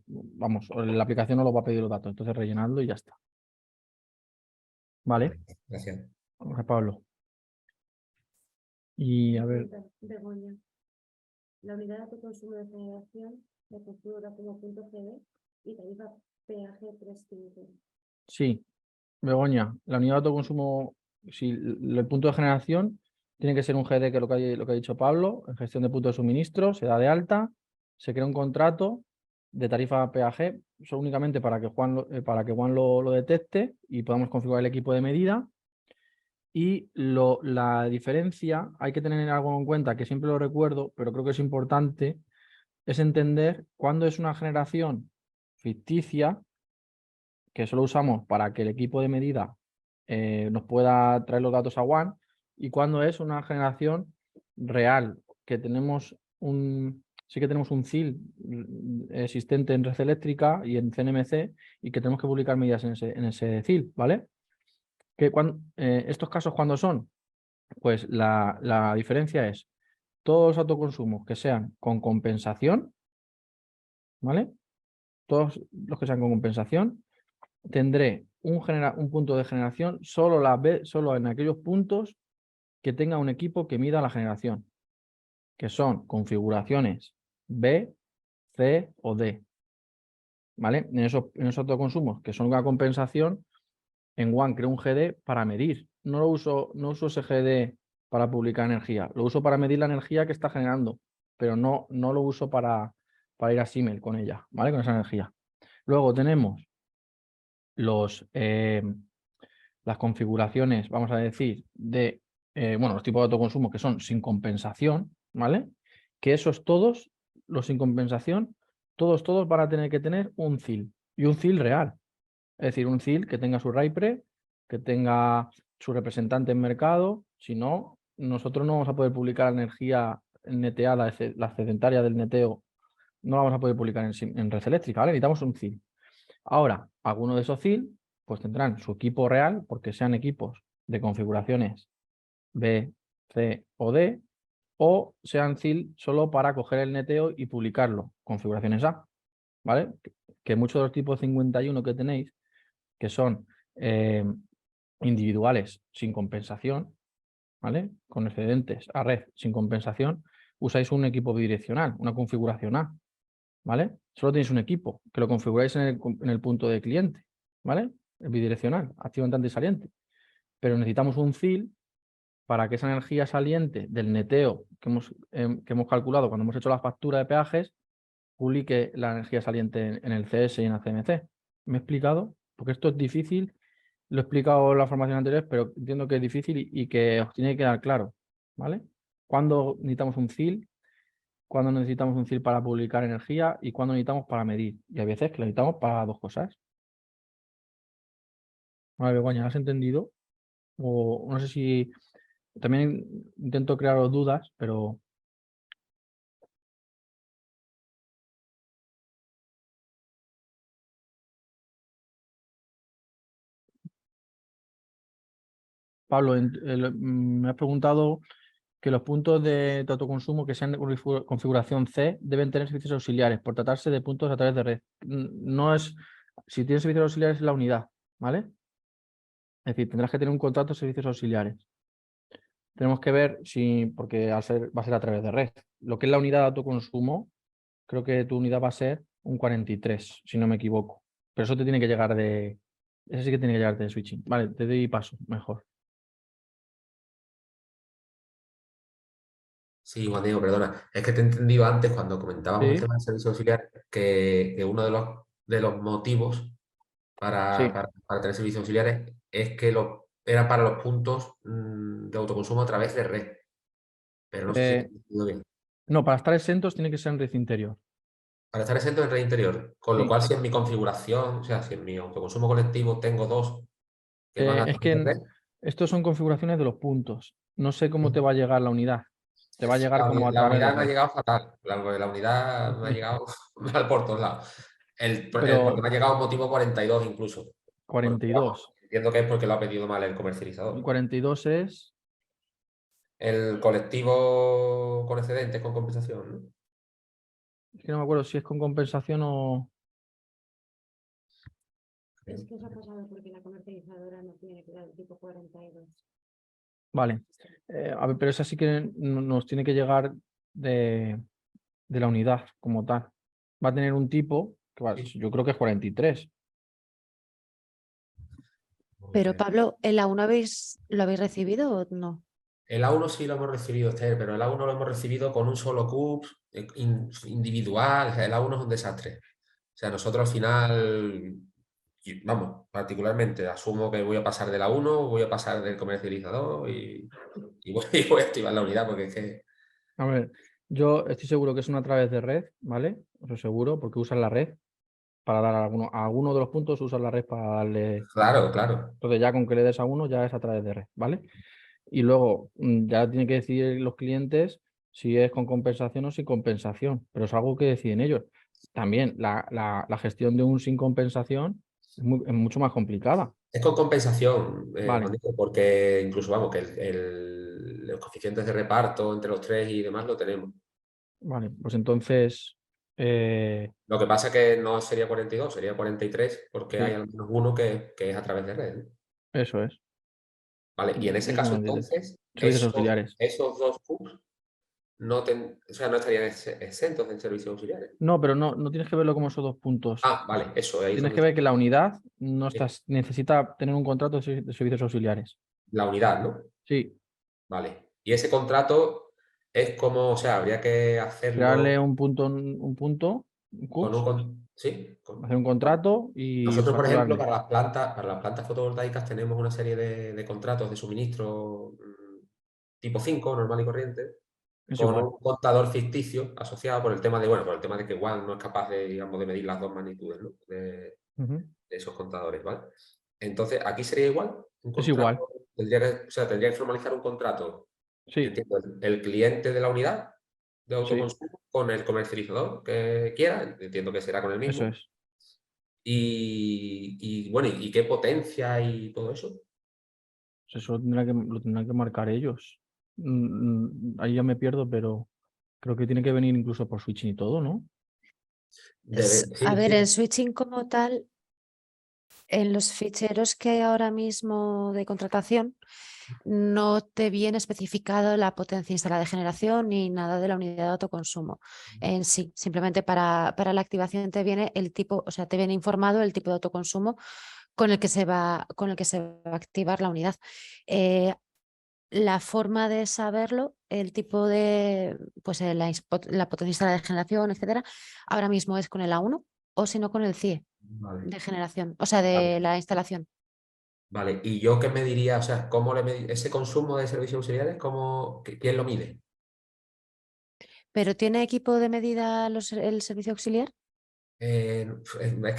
vamos, la aplicación no lo va a pedir los datos, entonces rellenadlo y ya está. ¿Vale? Gracias. Vamos a Pablo. Y a ver, Begoña. La unidad de autoconsumo de generación se configura como punto GB y tarifa peaje 3.5. sí, Begoña, la unidad de autoconsumo, si el punto de generación tiene que ser un GD, que es lo que ha dicho Pablo, en gestión de puntos de suministro, se da de alta, se crea un contrato de tarifa peaje, solo únicamente para que Juan lo detecte y podamos configurar el equipo de medida. Y la diferencia, hay que tener algo en cuenta, que siempre lo recuerdo, pero creo que es importante, es entender cuándo es una generación ficticia, que solo usamos para que el equipo de medida nos pueda traer los datos a One, y cuándo es una generación real, que sí que tenemos un CIL existente en red eléctrica y en CNMC, y que tenemos que publicar medidas en ese CIL, ¿vale? ¿Estos casos cuándo son? Pues la diferencia es todos los autoconsumos que sean con compensación, ¿vale? Todos los que sean con compensación, tendré un punto de generación solo en aquellos puntos que tenga un equipo que mida la generación, que son configuraciones B, C o D. ¿Vale? En esos autoconsumos que son una compensación, en One creo un GD para medir. No uso ese GD para publicar energía, lo uso para medir la energía que está generando, pero no lo uso para ir a Siemens con ella, ¿vale? Con esa energía. Luego tenemos las configuraciones, vamos a decir, de los tipos de autoconsumo que son sin compensación, ¿vale? Que esos todos, los sin compensación, todos van a tener que tener un CIL y un CIL real. Es decir, un CIL que tenga su RAIPRE, que tenga su representante en mercado. Si no, nosotros no vamos a poder publicar energía NTA, la excedentaria del neteo, no la vamos a poder publicar en red eléctrica, ¿vale? Necesitamos un CIL. Ahora, algunos de esos CIL pues tendrán su equipo real, porque sean equipos de configuraciones B, C o D, o sean CIL solo para coger el neteo y publicarlo, configuraciones A, ¿vale? Que muchos de los tipos 51 que tenéis, que son individuales sin compensación, ¿vale? Con excedentes a red sin compensación, usáis un equipo bidireccional, una configuración A, ¿vale? Solo tenéis un equipo, que lo configuráis en el punto de cliente, ¿vale? El bidireccional, activo entrante y saliente. Pero necesitamos un CIL para que esa energía saliente del neteo que hemos calculado cuando hemos hecho la factura de peajes, publique la energía saliente en el CS y en la CMC. ¿Me he explicado? Porque esto es difícil, lo he explicado en la formación anterior, pero entiendo que es difícil y que os tiene que quedar claro, ¿vale? ¿Cuándo necesitamos un CIL? ¿Cuándo necesitamos un CIL para publicar energía? ¿Y cuándo necesitamos para medir? Y hay veces que lo necesitamos para dos cosas. Vale, Begoña, ¿has entendido? O no sé si... También intento crearos dudas, pero... Pablo, me has preguntado que los puntos de autoconsumo que sean de configuración C deben tener servicios auxiliares por tratarse de puntos a través de red. No es... Si tienes servicios auxiliares es la unidad, ¿vale? Es decir, tendrás que tener un contrato de servicios auxiliares. Tenemos que ver si, porque va a ser a través de red. Lo que es la unidad de autoconsumo, creo que tu unidad va a ser un 43, si no me equivoco. Pero eso te tiene que llegar de... Eso sí que tiene que llegar de switching. Vale, te doy paso, mejor. Sí, Juan Diego, perdona. Es que te he entendido antes cuando comentábamos el Sí, tema del servicio auxiliar que uno de los motivos sí. para tener servicios auxiliares es que era para los puntos de autoconsumo a través de red. Pero no sé si te he entendido bien. No, para estar exentos tiene que ser en red interior. Para estar exento en red interior. Con lo Sí. cual, si en mi configuración, o sea, si en mi autoconsumo colectivo tengo dos que van a Es través de que red, estos son configuraciones de los puntos. No sé cómo te va a llegar la unidad. Te va a llegar como a la través de unidad me ha red. llegado fatal. La unidad me ha llegado mal por todos lados. Porque Pero me ha llegado un motivo 42 incluso. 42. Entiendo que es porque lo ha pedido mal el El comercializador. 42 es... El colectivo con excedentes con compensación, ¿no? Es que no me acuerdo si es con compensación o... Es que eso ha pasado porque la comercializadora no tiene que dar el tipo 42. Vale. A ver, pero esa sí que nos tiene que llegar de la unidad como tal. Va a tener un tipo, que yo creo que es 43. Pero Pablo, ¿el A1 lo habéis recibido o no? El A1 sí lo hemos recibido, Esther, pero el A1 lo hemos recibido con un solo CUP individual. O sea, el A1 es un desastre. O sea, nosotros al final, vamos, particularmente asumo que voy a pasar del A1, voy a pasar del comercializador y voy a activar la unidad porque es que... A ver, yo estoy seguro que es una a través de red, ¿vale? Eso seguro, porque usan la red para dar a alguno de los puntos, usan la red para darle... Claro, claro. Entonces ya con que le des a uno ya es a través de red, ¿vale? Y luego ya tienen que decidir los clientes si es con compensación o sin compensación, pero es algo que deciden ellos. También la gestión de un sin compensación es mucho más complicada. Es con compensación, Vale. Juan Diego, porque incluso, vamos, que el los coeficientes de reparto entre los tres y demás lo tenemos. Vale, pues entonces, Lo que pasa es que no sería 42, sería 43, porque Sí. hay al menos uno que es a través de red, ¿no? eso es. Vale, y en ese Eso caso, me entiendes. entonces, Servicios auxiliares. esos dos CUPs no, o sea, no estarían exentos de servicios auxiliares. No, pero no tienes que verlo como esos 2 puntos. Ah, vale, eso, ahí es Tienes donde que ver que la unidad Sí. necesita tener un contrato de servicios auxiliares. la unidad, ¿no? Sí, Vale. Y ese contrato es como, o sea, habría que crearle hacerlo un punto, un con CUPS, sí. hacer un contrato y Nosotros, por ejemplo, facturarle. para las plantas fotovoltaicas tenemos una serie de contratos de suministro tipo 5, normal y corriente, Es con igual. un contador ficticio asociado por el tema de, bueno, por el tema de que igual no es capaz de, digamos, de medir las dos magnitudes, ¿no? de Ujú. esos contadores, ¿vale? Entonces, aquí sería igual, un Es contrato, igual. tendría que formalizar un contrato, Sí, entiendo, el cliente de la unidad de sí, autoconsumo con el comercializador que quiera, entiendo que será con el eso mismo. es. Y bueno, ¿y qué potencia y todo eso? Pues eso lo tendrán que marcar ellos. Ahí ya me pierdo, pero creo que tiene que venir incluso por switching y todo, ¿no? A Sí, ver, sí. en switching como tal, en los ficheros que hay ahora mismo de contratación, no te viene especificado la potencia instalada de generación ni nada de la unidad de autoconsumo en sí. Simplemente para la activación te viene el tipo, o sea, te viene informado el tipo de autoconsumo con el que se va a activar la unidad. La forma de saberlo, el tipo de, pues la potencia instalada de generación, etcétera, ahora mismo es con el A1 o si no con el CIE Vale, de generación, o sea, vale. de la instalación. Vale, ¿y yo qué me diría? O sea, ¿cómo ese consumo de servicios auxiliares, quién lo mide? ¿Pero tiene equipo de medida el servicio auxiliar? Es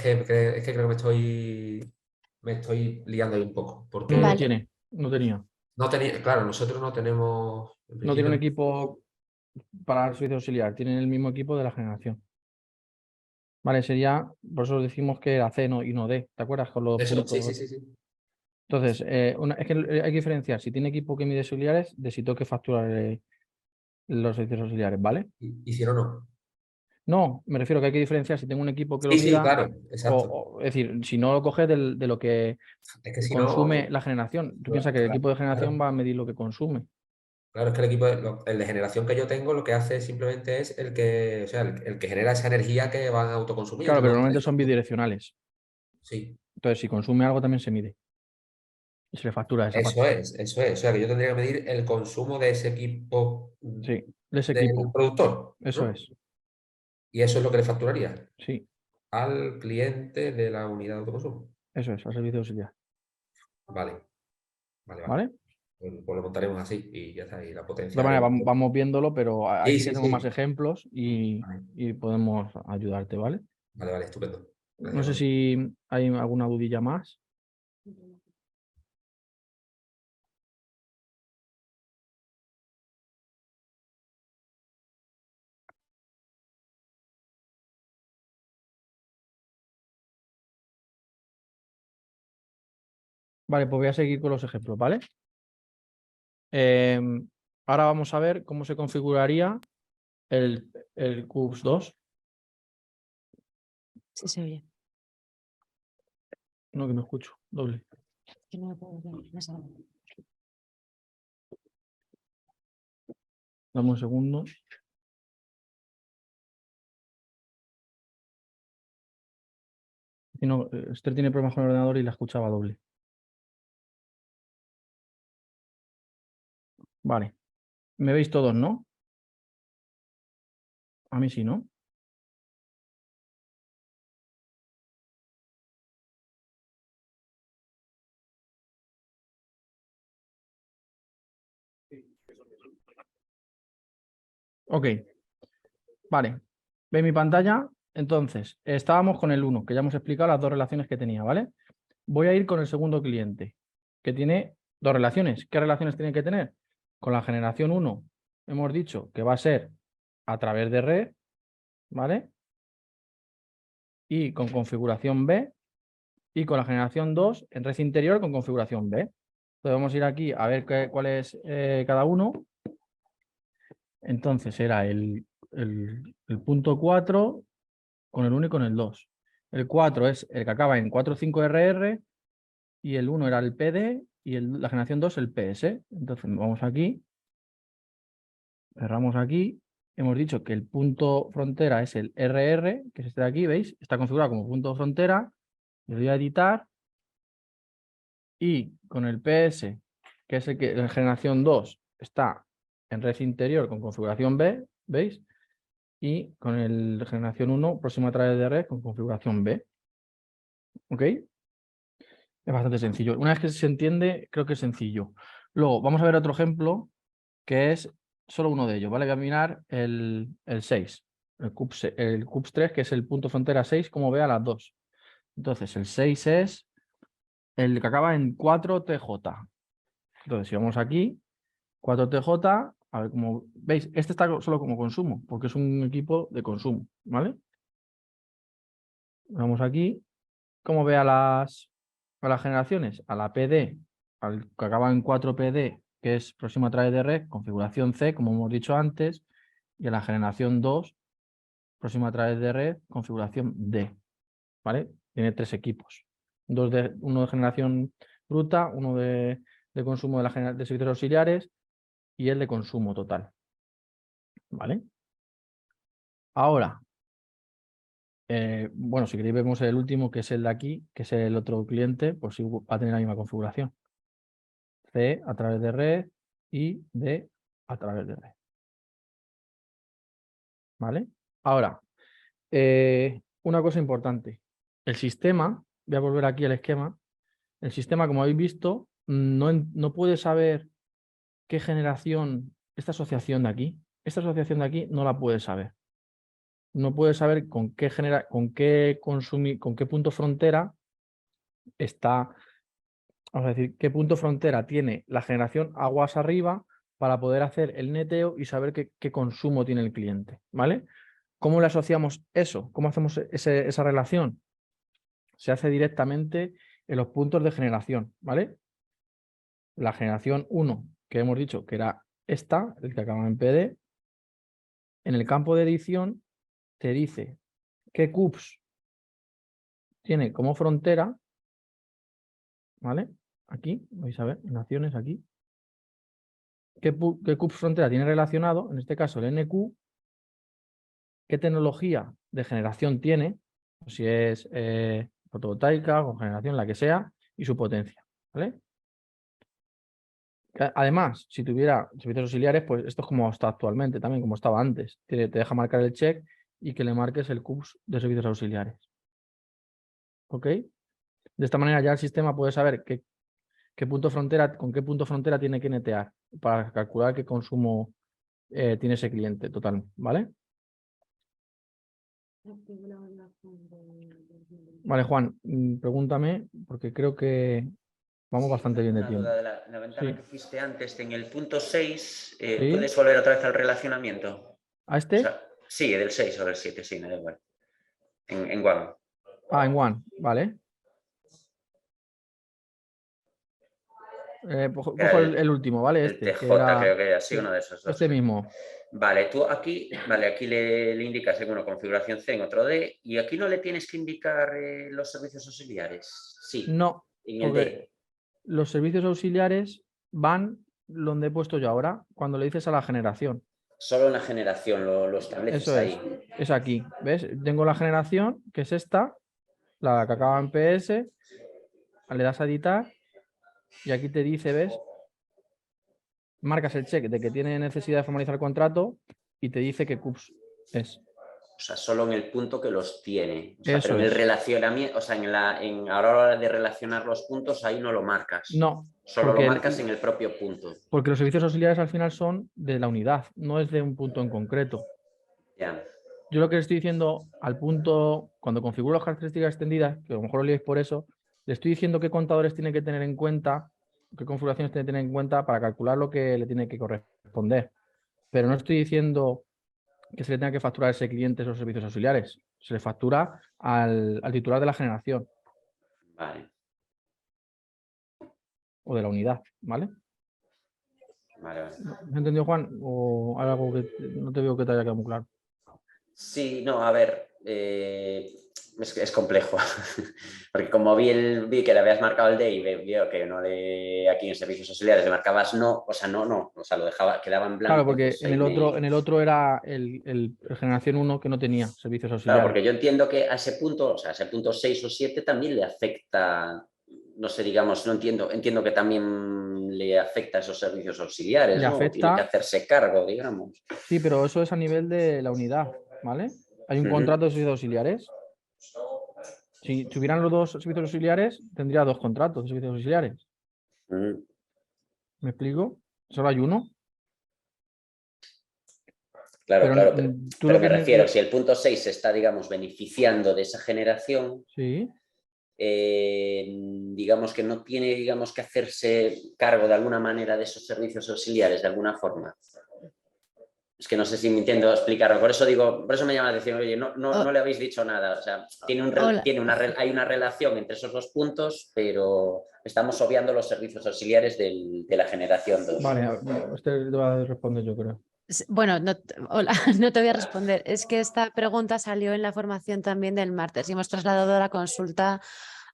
que creo que me estoy liando ahí un poco, No lo porque Vale, tiene, no tenía. no tenía, claro, nosotros no tenemos, en No tiene un principio, equipo para el servicio auxiliar, tienen el mismo equipo de la generación. Vale, sería, por eso decimos que era C y no D, ¿te acuerdas? Con los eso, sí, sí, puntos. sí, sí. Entonces, es que hay que diferenciar si tiene equipo que mide auxiliares de si tengo que facturar los servicios auxiliares, ¿vale? Y si no, no. No, me refiero que hay que diferenciar si tengo un equipo que lo Sí, sí, mida claro, exacto. es decir, si no lo coges de lo que Es que si consume no, la generación. Tú piensas que el equipo de generación claro, va a medir lo que consume. claro, es que el de generación que yo tengo lo que hace simplemente es o sea, el que genera esa energía que van a autoconsumir. Claro, pero No normalmente son bidireccionales. sí, Entonces, si consume algo también se mide y se le factura esa parte. eso es. O sea, que yo tendría que medir el consumo de ese equipo Sí, de ese del equipo. productor, Eso ¿no? es. Y eso es lo que le facturaría Sí, al cliente de la unidad de autoconsumo. eso es, al servicio auxiliar. Vale, vale, vale. ¿Vale? Pues lo montaremos así y ya está. Y la De potencia todas maneras, haremos. vamos viéndolo, pero ahí Sí, sí que sí, tengo más sí. ejemplos Vale, y podemos ayudarte, ¿vale? vale, vale, estupendo. No Gracias, sé Juan. si hay alguna dudilla más. Vale, pues voy a seguir con los ejemplos, ¿vale? Ahora vamos a ver cómo se configuraría el CUBS 2. sí se oye. No, que me escucho, doble. Que no me puedo ver, me salgo. Dame un segundo. No, Esther tiene problemas con el ordenador y la escuchaba doble. Vale. ¿Me veis todos, no? A mí sí, ¿no? Ok. Vale. ¿Veis mi pantalla? Entonces, estábamos con el 1, que ya hemos explicado las dos relaciones que tenía, ¿vale? Voy a ir con el segundo cliente, que tiene dos relaciones. ¿Qué relaciones tiene que tener? Con la generación 1, hemos dicho que va a ser a través de red, ¿vale? Y con configuración B, y con la generación 2 en red interior con configuración B. Entonces vamos a ir aquí a ver cuál es cada uno. Entonces era el punto 4 con el 1 y con el 2. El 4 es el que acaba en 45RR y el 1 era el PD y la generación 2 el PS. Entonces vamos aquí, cerramos aquí. Hemos dicho que el punto frontera es el RR, que es este de aquí, ¿veis? Está configurado como punto frontera. Le doy a editar. Y con el PS, que es el que en generación 2 está en red interior con configuración B, ¿veis? Y con el generación 1 próximo a través de red con configuración B. ¿Ok? Es bastante sencillo. Una vez que se entiende, creo que es sencillo. Luego, vamos a ver otro ejemplo que es solo uno de ellos, ¿vale? Voy a mirar el 6, el CUPS 3, que es el punto frontera 6, como vea las dos. Entonces, el 6 es el que acaba en 4TJ. Entonces, si vamos aquí, 4TJ, a ver cómo veis, este está solo como consumo, porque es un equipo de consumo, ¿vale? Vamos aquí, ¿cómo ve a las generaciones? A la PD, al que acaba en 4PD, que es próximo a través de red, configuración C, como hemos dicho antes, y a la generación 2, próximo a través de red, configuración D, ¿vale? Tiene 3 equipos, uno de generación bruta, uno de consumo de servicios auxiliares y el de consumo total, ¿vale? Ahora, bueno, si queréis vemos el último, que es el de aquí, que es el otro cliente, pues sí va a tener la misma configuración. C a través de red y D a través de red. ¿Vale? Ahora, una cosa importante. El sistema, voy a volver aquí al esquema, el sistema, como habéis visto, no puede saber qué generación, esta asociación de aquí no la puede saber. No puede saber con qué punto frontera está, vamos a decir, qué punto frontera tiene la generación aguas arriba para poder hacer el neteo y saber qué consumo tiene el cliente, ¿vale? ¿Cómo le asociamos eso? ¿Cómo hacemos esa relación? Se hace directamente en los puntos de generación, ¿vale? La generación 1, que hemos dicho que era esta, el que acaba en PD, en el campo de edición te dice qué CUPS tiene como frontera, ¿vale? Aquí, vais a ver, naciones aquí. ¿Qué CUPS frontera tiene relacionado? En este caso el NQ. ¿Qué tecnología de generación tiene? Si es fotovoltaica, con generación, la que sea, y su potencia, ¿vale? Además, si tuviera servicios auxiliares, pues esto es como está actualmente, también como estaba antes. Te deja marcar el check y que le marques el CUPS de servicios auxiliares. ¿Ok? De esta manera ya el sistema puede saber con qué punto frontera tiene que netear para calcular qué consumo tiene ese cliente total, ¿vale? Vale, Juan, pregúntame, porque creo que vamos bastante bien de Una tiempo. duda de la ventana Sí. que hiciste antes, en el punto 6, ¿Sí? ¿puedes volver otra vez al relacionamiento? ¿A O este? sea, sí, del 6 o del 7, sí, me da igual. En One. Ah, en One, vale. Cojo el último, ¿vale? El Este, TJ, que era creo que era así, sí, uno de esos dos. este mismo. Vale, tú aquí, aquí le indicas en una configuración C, en otro D, y aquí no le tienes que indicar los servicios auxiliares. Sí, No, en el porque D. los servicios auxiliares van donde he puesto yo ahora, cuando le dices a la generación. Solo una generación lo estableces Eso ahí. es aquí. ¿Ves? Tengo la generación, que es esta, la que acaba en PS, le das a editar y aquí te dice, ¿ves? Marcas el check de que tiene necesidad de formalizar el contrato y te dice qué CUPS es. O sea, solo en el punto que los tiene. O sea, Eso pero en el es. relacionamiento, o sea, a la hora de relacionar los puntos, ahí no lo marcas. No, Solo lo marcas en el propio punto. porque los servicios auxiliares al final son de la unidad, no es de un punto en concreto. Ya. Yo lo que le estoy diciendo al punto, cuando configuro las características extendidas, que a lo mejor lo leéis por eso, le estoy diciendo qué contadores tiene que tener en cuenta, qué configuraciones tiene que tener en cuenta para calcular lo que le tiene que corresponder. Pero no estoy diciendo que se le tenga que facturar a ese cliente esos servicios auxiliares. Se le factura al titular de la generación. Vale. o de la unidad, ¿vale? Vale, vale. ¿Has entendido, Juan? ¿O hay algo que no te veo que te haya quedado muy claro? Sí, no, a ver, es complejo, porque como vi que le habías marcado el D y veo que no aquí en servicios auxiliares le marcabas no, o sea, no, o sea, lo dejaba, quedaba en blanco. Claro, porque pues en el otro era el generación 1 que no tenía servicios Claro, auxiliares. porque yo entiendo que a ese punto, o sea, a ese punto 6 o 7 también le afecta, no sé, digamos, no entiendo que también le afecta a esos servicios auxiliares, Le ¿no? Tiene que afecta, hacerse cargo, digamos. sí, pero eso es a nivel de la unidad, ¿vale? Hay un Ujú. contrato de servicios auxiliares. Si tuvieran los dos servicios auxiliares, tendría 2 contratos de servicios auxiliares. Mm, ¿Me explico? Solo hay uno. Claro, Pero claro, tú pero lo me que... refiero, si el punto 6 se está, digamos, beneficiando de esa generación, Sí, digamos que no tiene, digamos, que hacerse cargo de alguna manera de esos servicios auxiliares, de alguna forma. Es que no sé si me entiendo explicarlo, por eso digo, por eso me llama la atención, oye, no le habéis dicho nada, o sea, Hola. hay una relación entre esos dos puntos, pero estamos obviando los servicios auxiliares de la generación 2. vale, este te va a responder yo creo. Bueno, hola, no te voy a responder. Es que esta pregunta salió en la formación también del martes y hemos trasladado la consulta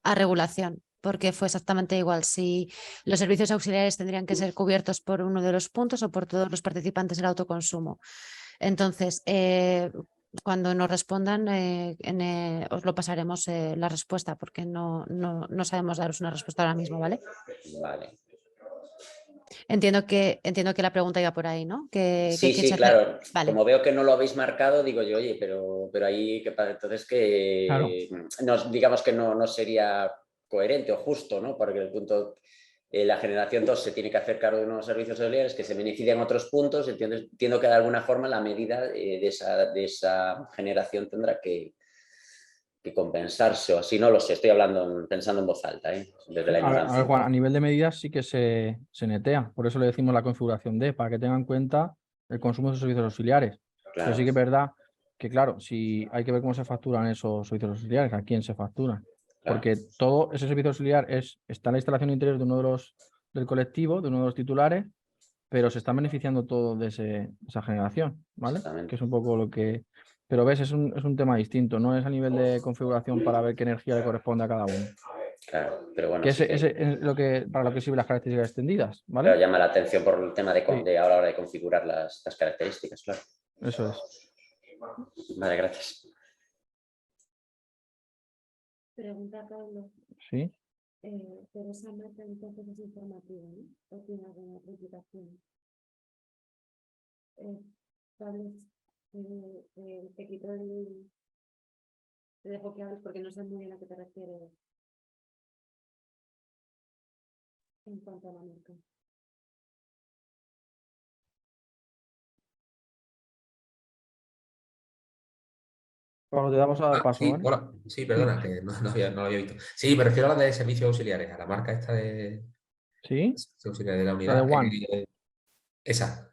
a regulación, porque fue exactamente igual si los servicios auxiliares tendrían que ser cubiertos por uno de los puntos o por todos los participantes del autoconsumo. Entonces, cuando nos respondan, os lo pasaremos la respuesta, porque no sabemos daros una respuesta ahora mismo, ¿vale? Vale. Entiendo que la pregunta iba por ahí, ¿no? Sí, ¿Quién se hace? claro. Vale. Como veo que no lo habéis marcado, digo yo, oye, pero ahí, entonces que Claro. digamos que no sería coherente o justo, ¿no? Porque el punto, la generación 2 se tiene que hacer cargo de unos servicios auxiliares que se benefician en otros puntos, entiendo que de alguna forma la medida de esa generación tendrá que compensarse, o así no lo sé, estoy pensando en voz alta, desde la A ver, ignorancia. Juan, a nivel de medidas sí que se netea, por eso le decimos la configuración D, para que tengan en cuenta el consumo de esos servicios auxiliares. Pero Claro, sí que es verdad que, claro, si hay que ver cómo se facturan esos servicios auxiliares, a quién se facturan. claro. Porque todo ese servicio auxiliar está en la instalación interior de uno de los del colectivo, de uno de los titulares, pero se están beneficiando todos de esa generación, ¿vale? Exactamente. Que es un poco lo que... Pero ves, es un tema distinto, no es a nivel de configuración para ver qué energía le corresponde a cada uno. Claro, pero bueno, Que sí ese que es para lo que sirven las características extendidas, ¿vale? claro, llama la atención por el tema Sí. a la hora de configurar las características, claro. Eso es. Vale, gracias. Pregunta Pablo, Sí. pero esa marca entonces es informativa, ¿no? ¿O tiene alguna otra implicación? Pablo, te quito te dejo que hables porque no sé muy bien a qué te refieres en cuanto a la marca. Cuando te damos a dar paso, Sí, ¿vale? hola. Sí, perdona, que no lo había visto. Sí, me refiero a la de servicios auxiliares, a la marca esta de Sí. servicios auxiliares de la La de unidad. One. Esa.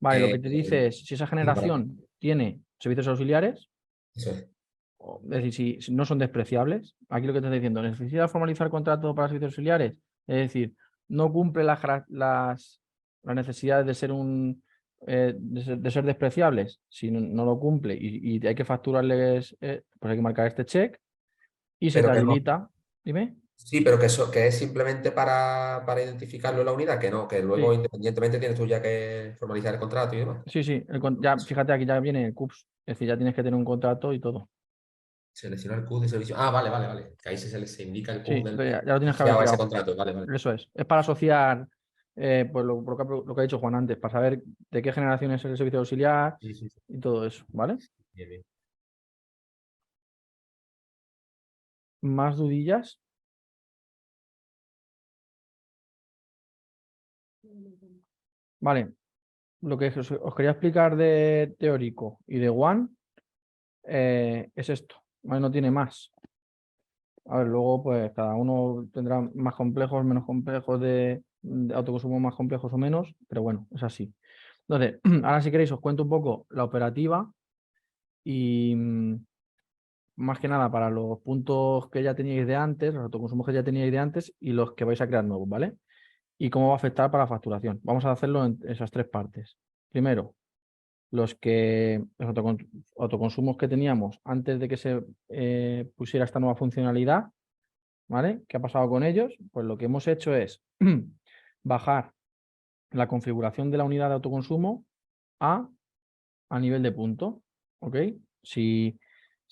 Vale, lo Eh, que te dice es si esa generación tiene servicios auxiliares, Eso es. es decir, si no son despreciables, aquí lo que te está diciendo, ¿necesita formalizar contrato para servicios auxiliares? Es decir, no cumple las necesidades de ser de ser despreciables. Si no lo cumple y hay que facturarles, pues hay que marcar este check y se te Pero que no. habilita. Dime. Sí, pero que es simplemente para identificarlo en la unidad, que no, que luego Sí, independientemente tienes tú ya que formalizar el contrato y demás. sí. Ya, fíjate, aquí ya viene el CUPS. Es decir, ya tienes que tener un contrato y todo. Seleccionar el CUD de servicio. Ah, vale. Que ahí se indica el Sí, CUD del ya lo tienes que haber asociado a ese creado. contrato. Vale. Eso es. Es para asociar pues lo que ha dicho Juan antes, para saber de qué generación es el servicio auxiliar Sí. y todo eso, ¿vale? Bien. ¿Más dudillas? Vale. Lo que os quería explicar de teórico y de One es esto, ¿vale? No tiene más. A ver, luego pues cada uno tendrá más complejos, menos complejos de autoconsumo, más complejos o menos, pero bueno, es así. Entonces, ahora si queréis os cuento un poco la operativa y más que nada para los puntos que ya teníais de antes, los autoconsumos que ya teníais de antes y los que vais a crear nuevos, ¿vale? y cómo va a afectar para la facturación. Vamos a hacerlo en esas tres partes. Primero, los autoconsumos que teníamos antes de que se pusiera esta nueva funcionalidad, ¿vale? ¿Qué ha pasado con ellos? Pues lo que hemos hecho es bajar la configuración de la unidad de autoconsumo a nivel de punto, ¿ok? Es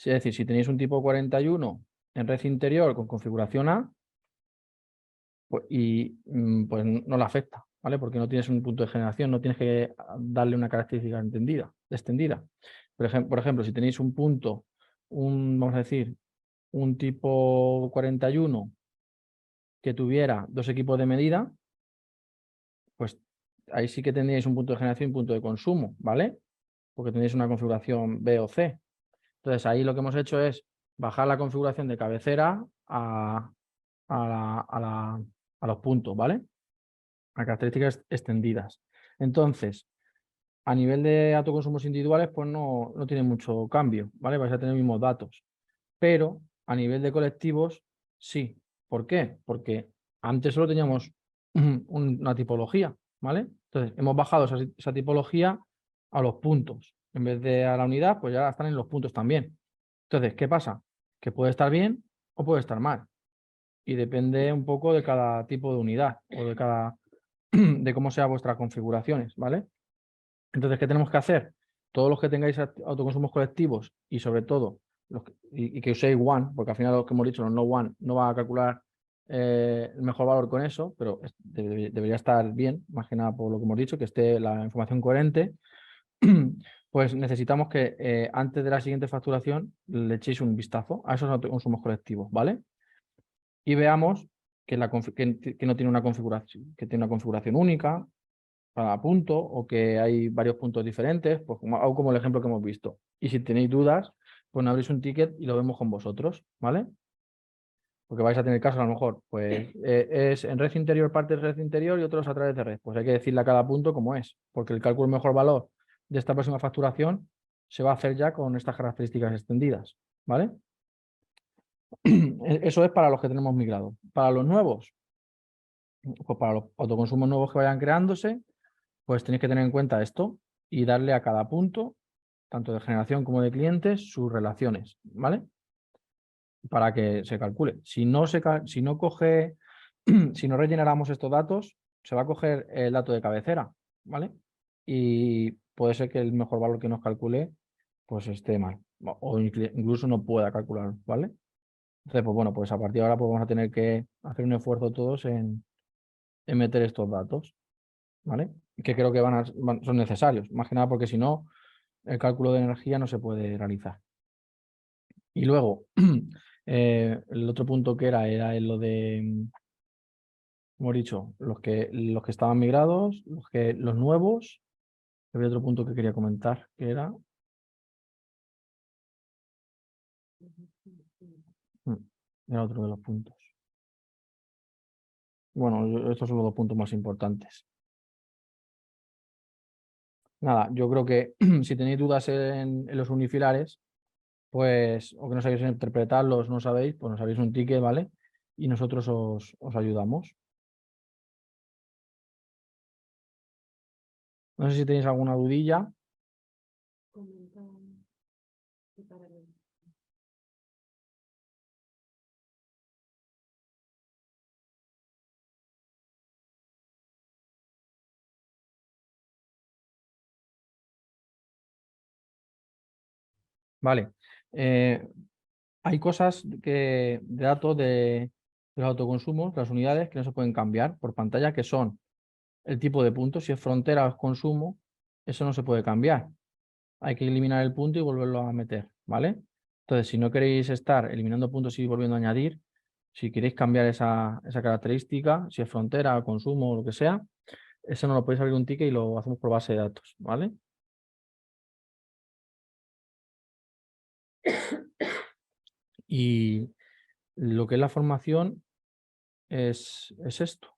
decir, si tenéis un tipo 41 en red interior con configuración A, pues no le afecta, ¿vale? Porque no tienes un punto de generación, no tienes que darle una característica extendida. Por ejemplo, si tenéis un punto, vamos a decir, un tipo 41 que tuviera dos equipos de medida, pues ahí sí que tendríais un punto de generación y un punto de consumo, ¿vale? Porque tenéis una configuración B o C. Entonces ahí lo que hemos hecho es bajar la configuración de cabecera a los puntos, ¿vale? A características extendidas. Entonces, a nivel de autoconsumos individuales, pues no tiene mucho cambio, ¿vale? Vais a tener los mismos datos. Pero a nivel de colectivos, sí. ¿Por qué? Porque antes solo teníamos una tipología, ¿vale? Entonces, hemos bajado esa tipología a los puntos. En vez de a la unidad, pues ya están en los puntos también. Entonces, ¿qué pasa? Que puede estar bien o puede estar mal. Y depende un poco de cada tipo de unidad o de cómo sean vuestras configuraciones, ¿vale? Entonces, ¿qué tenemos que hacer? Todos los que tengáis autoconsumos colectivos y sobre todo y que uséis One, porque al final lo que hemos dicho, los no One, no va a calcular el mejor valor con eso, pero debería estar bien, más que nada por lo que hemos dicho, que esté la información coherente. Pues necesitamos que antes de la siguiente facturación le echéis un vistazo a esos autoconsumos colectivos, ¿vale? Y veamos que no tiene una configuración, que tiene una configuración única cada punto o que hay varios puntos diferentes, pues como el ejemplo que hemos visto. Y si tenéis dudas, pues no abrís un ticket y lo vemos con vosotros, ¿vale? Porque vais a tener casos a lo mejor, pues es en red interior, parte de red interior y otros a través de red. Pues hay que decirle a cada punto cómo es, porque el cálculo mejor valor de esta próxima facturación se va a hacer ya con estas características extendidas, ¿vale? Eso es para los que tenemos migrado. Para los nuevos, pues para los autoconsumos nuevos que vayan creándose, pues tenéis que tener en cuenta esto y darle a cada punto, tanto de generación como de clientes, sus relaciones, ¿vale? Para que se calcule. Si no rellenáramos estos datos, se va a coger el dato de cabecera, ¿vale? Y puede ser que el mejor valor que nos calcule pues esté mal o incluso no pueda calcular, ¿vale? Entonces, pues bueno, pues a partir de ahora pues vamos a tener que hacer un esfuerzo todos en meter estos datos, ¿vale? Que creo que son necesarios, más que nada porque si no, el cálculo de energía no se puede realizar. Y luego, el otro punto que era lo de, como he dicho, los que estaban migrados, los nuevos. Había otro punto que quería comentar, que era... Era otro de los puntos. Bueno, estos son los dos puntos más importantes. Nada, yo creo que si tenéis dudas en los unifilares, pues, o que no sabéis interpretarlos, no sabéis, pues nos sabéis un ticket, ¿vale? Y nosotros os ayudamos. No sé si tenéis alguna dudilla. Comentar y para ver. Vale. Hay cosas de datos de los autoconsumos, las unidades, que no se pueden cambiar por pantalla, que son el tipo de punto. Si es frontera o es consumo, eso no se puede cambiar. Hay que eliminar el punto y volverlo a meter, ¿vale? Entonces, si no queréis estar eliminando puntos y volviendo a añadir, si queréis cambiar esa característica, si es frontera, consumo o lo que sea, eso no lo podéis abrir un ticket y lo hacemos por base de datos, ¿vale? Y lo que es la formación es esto,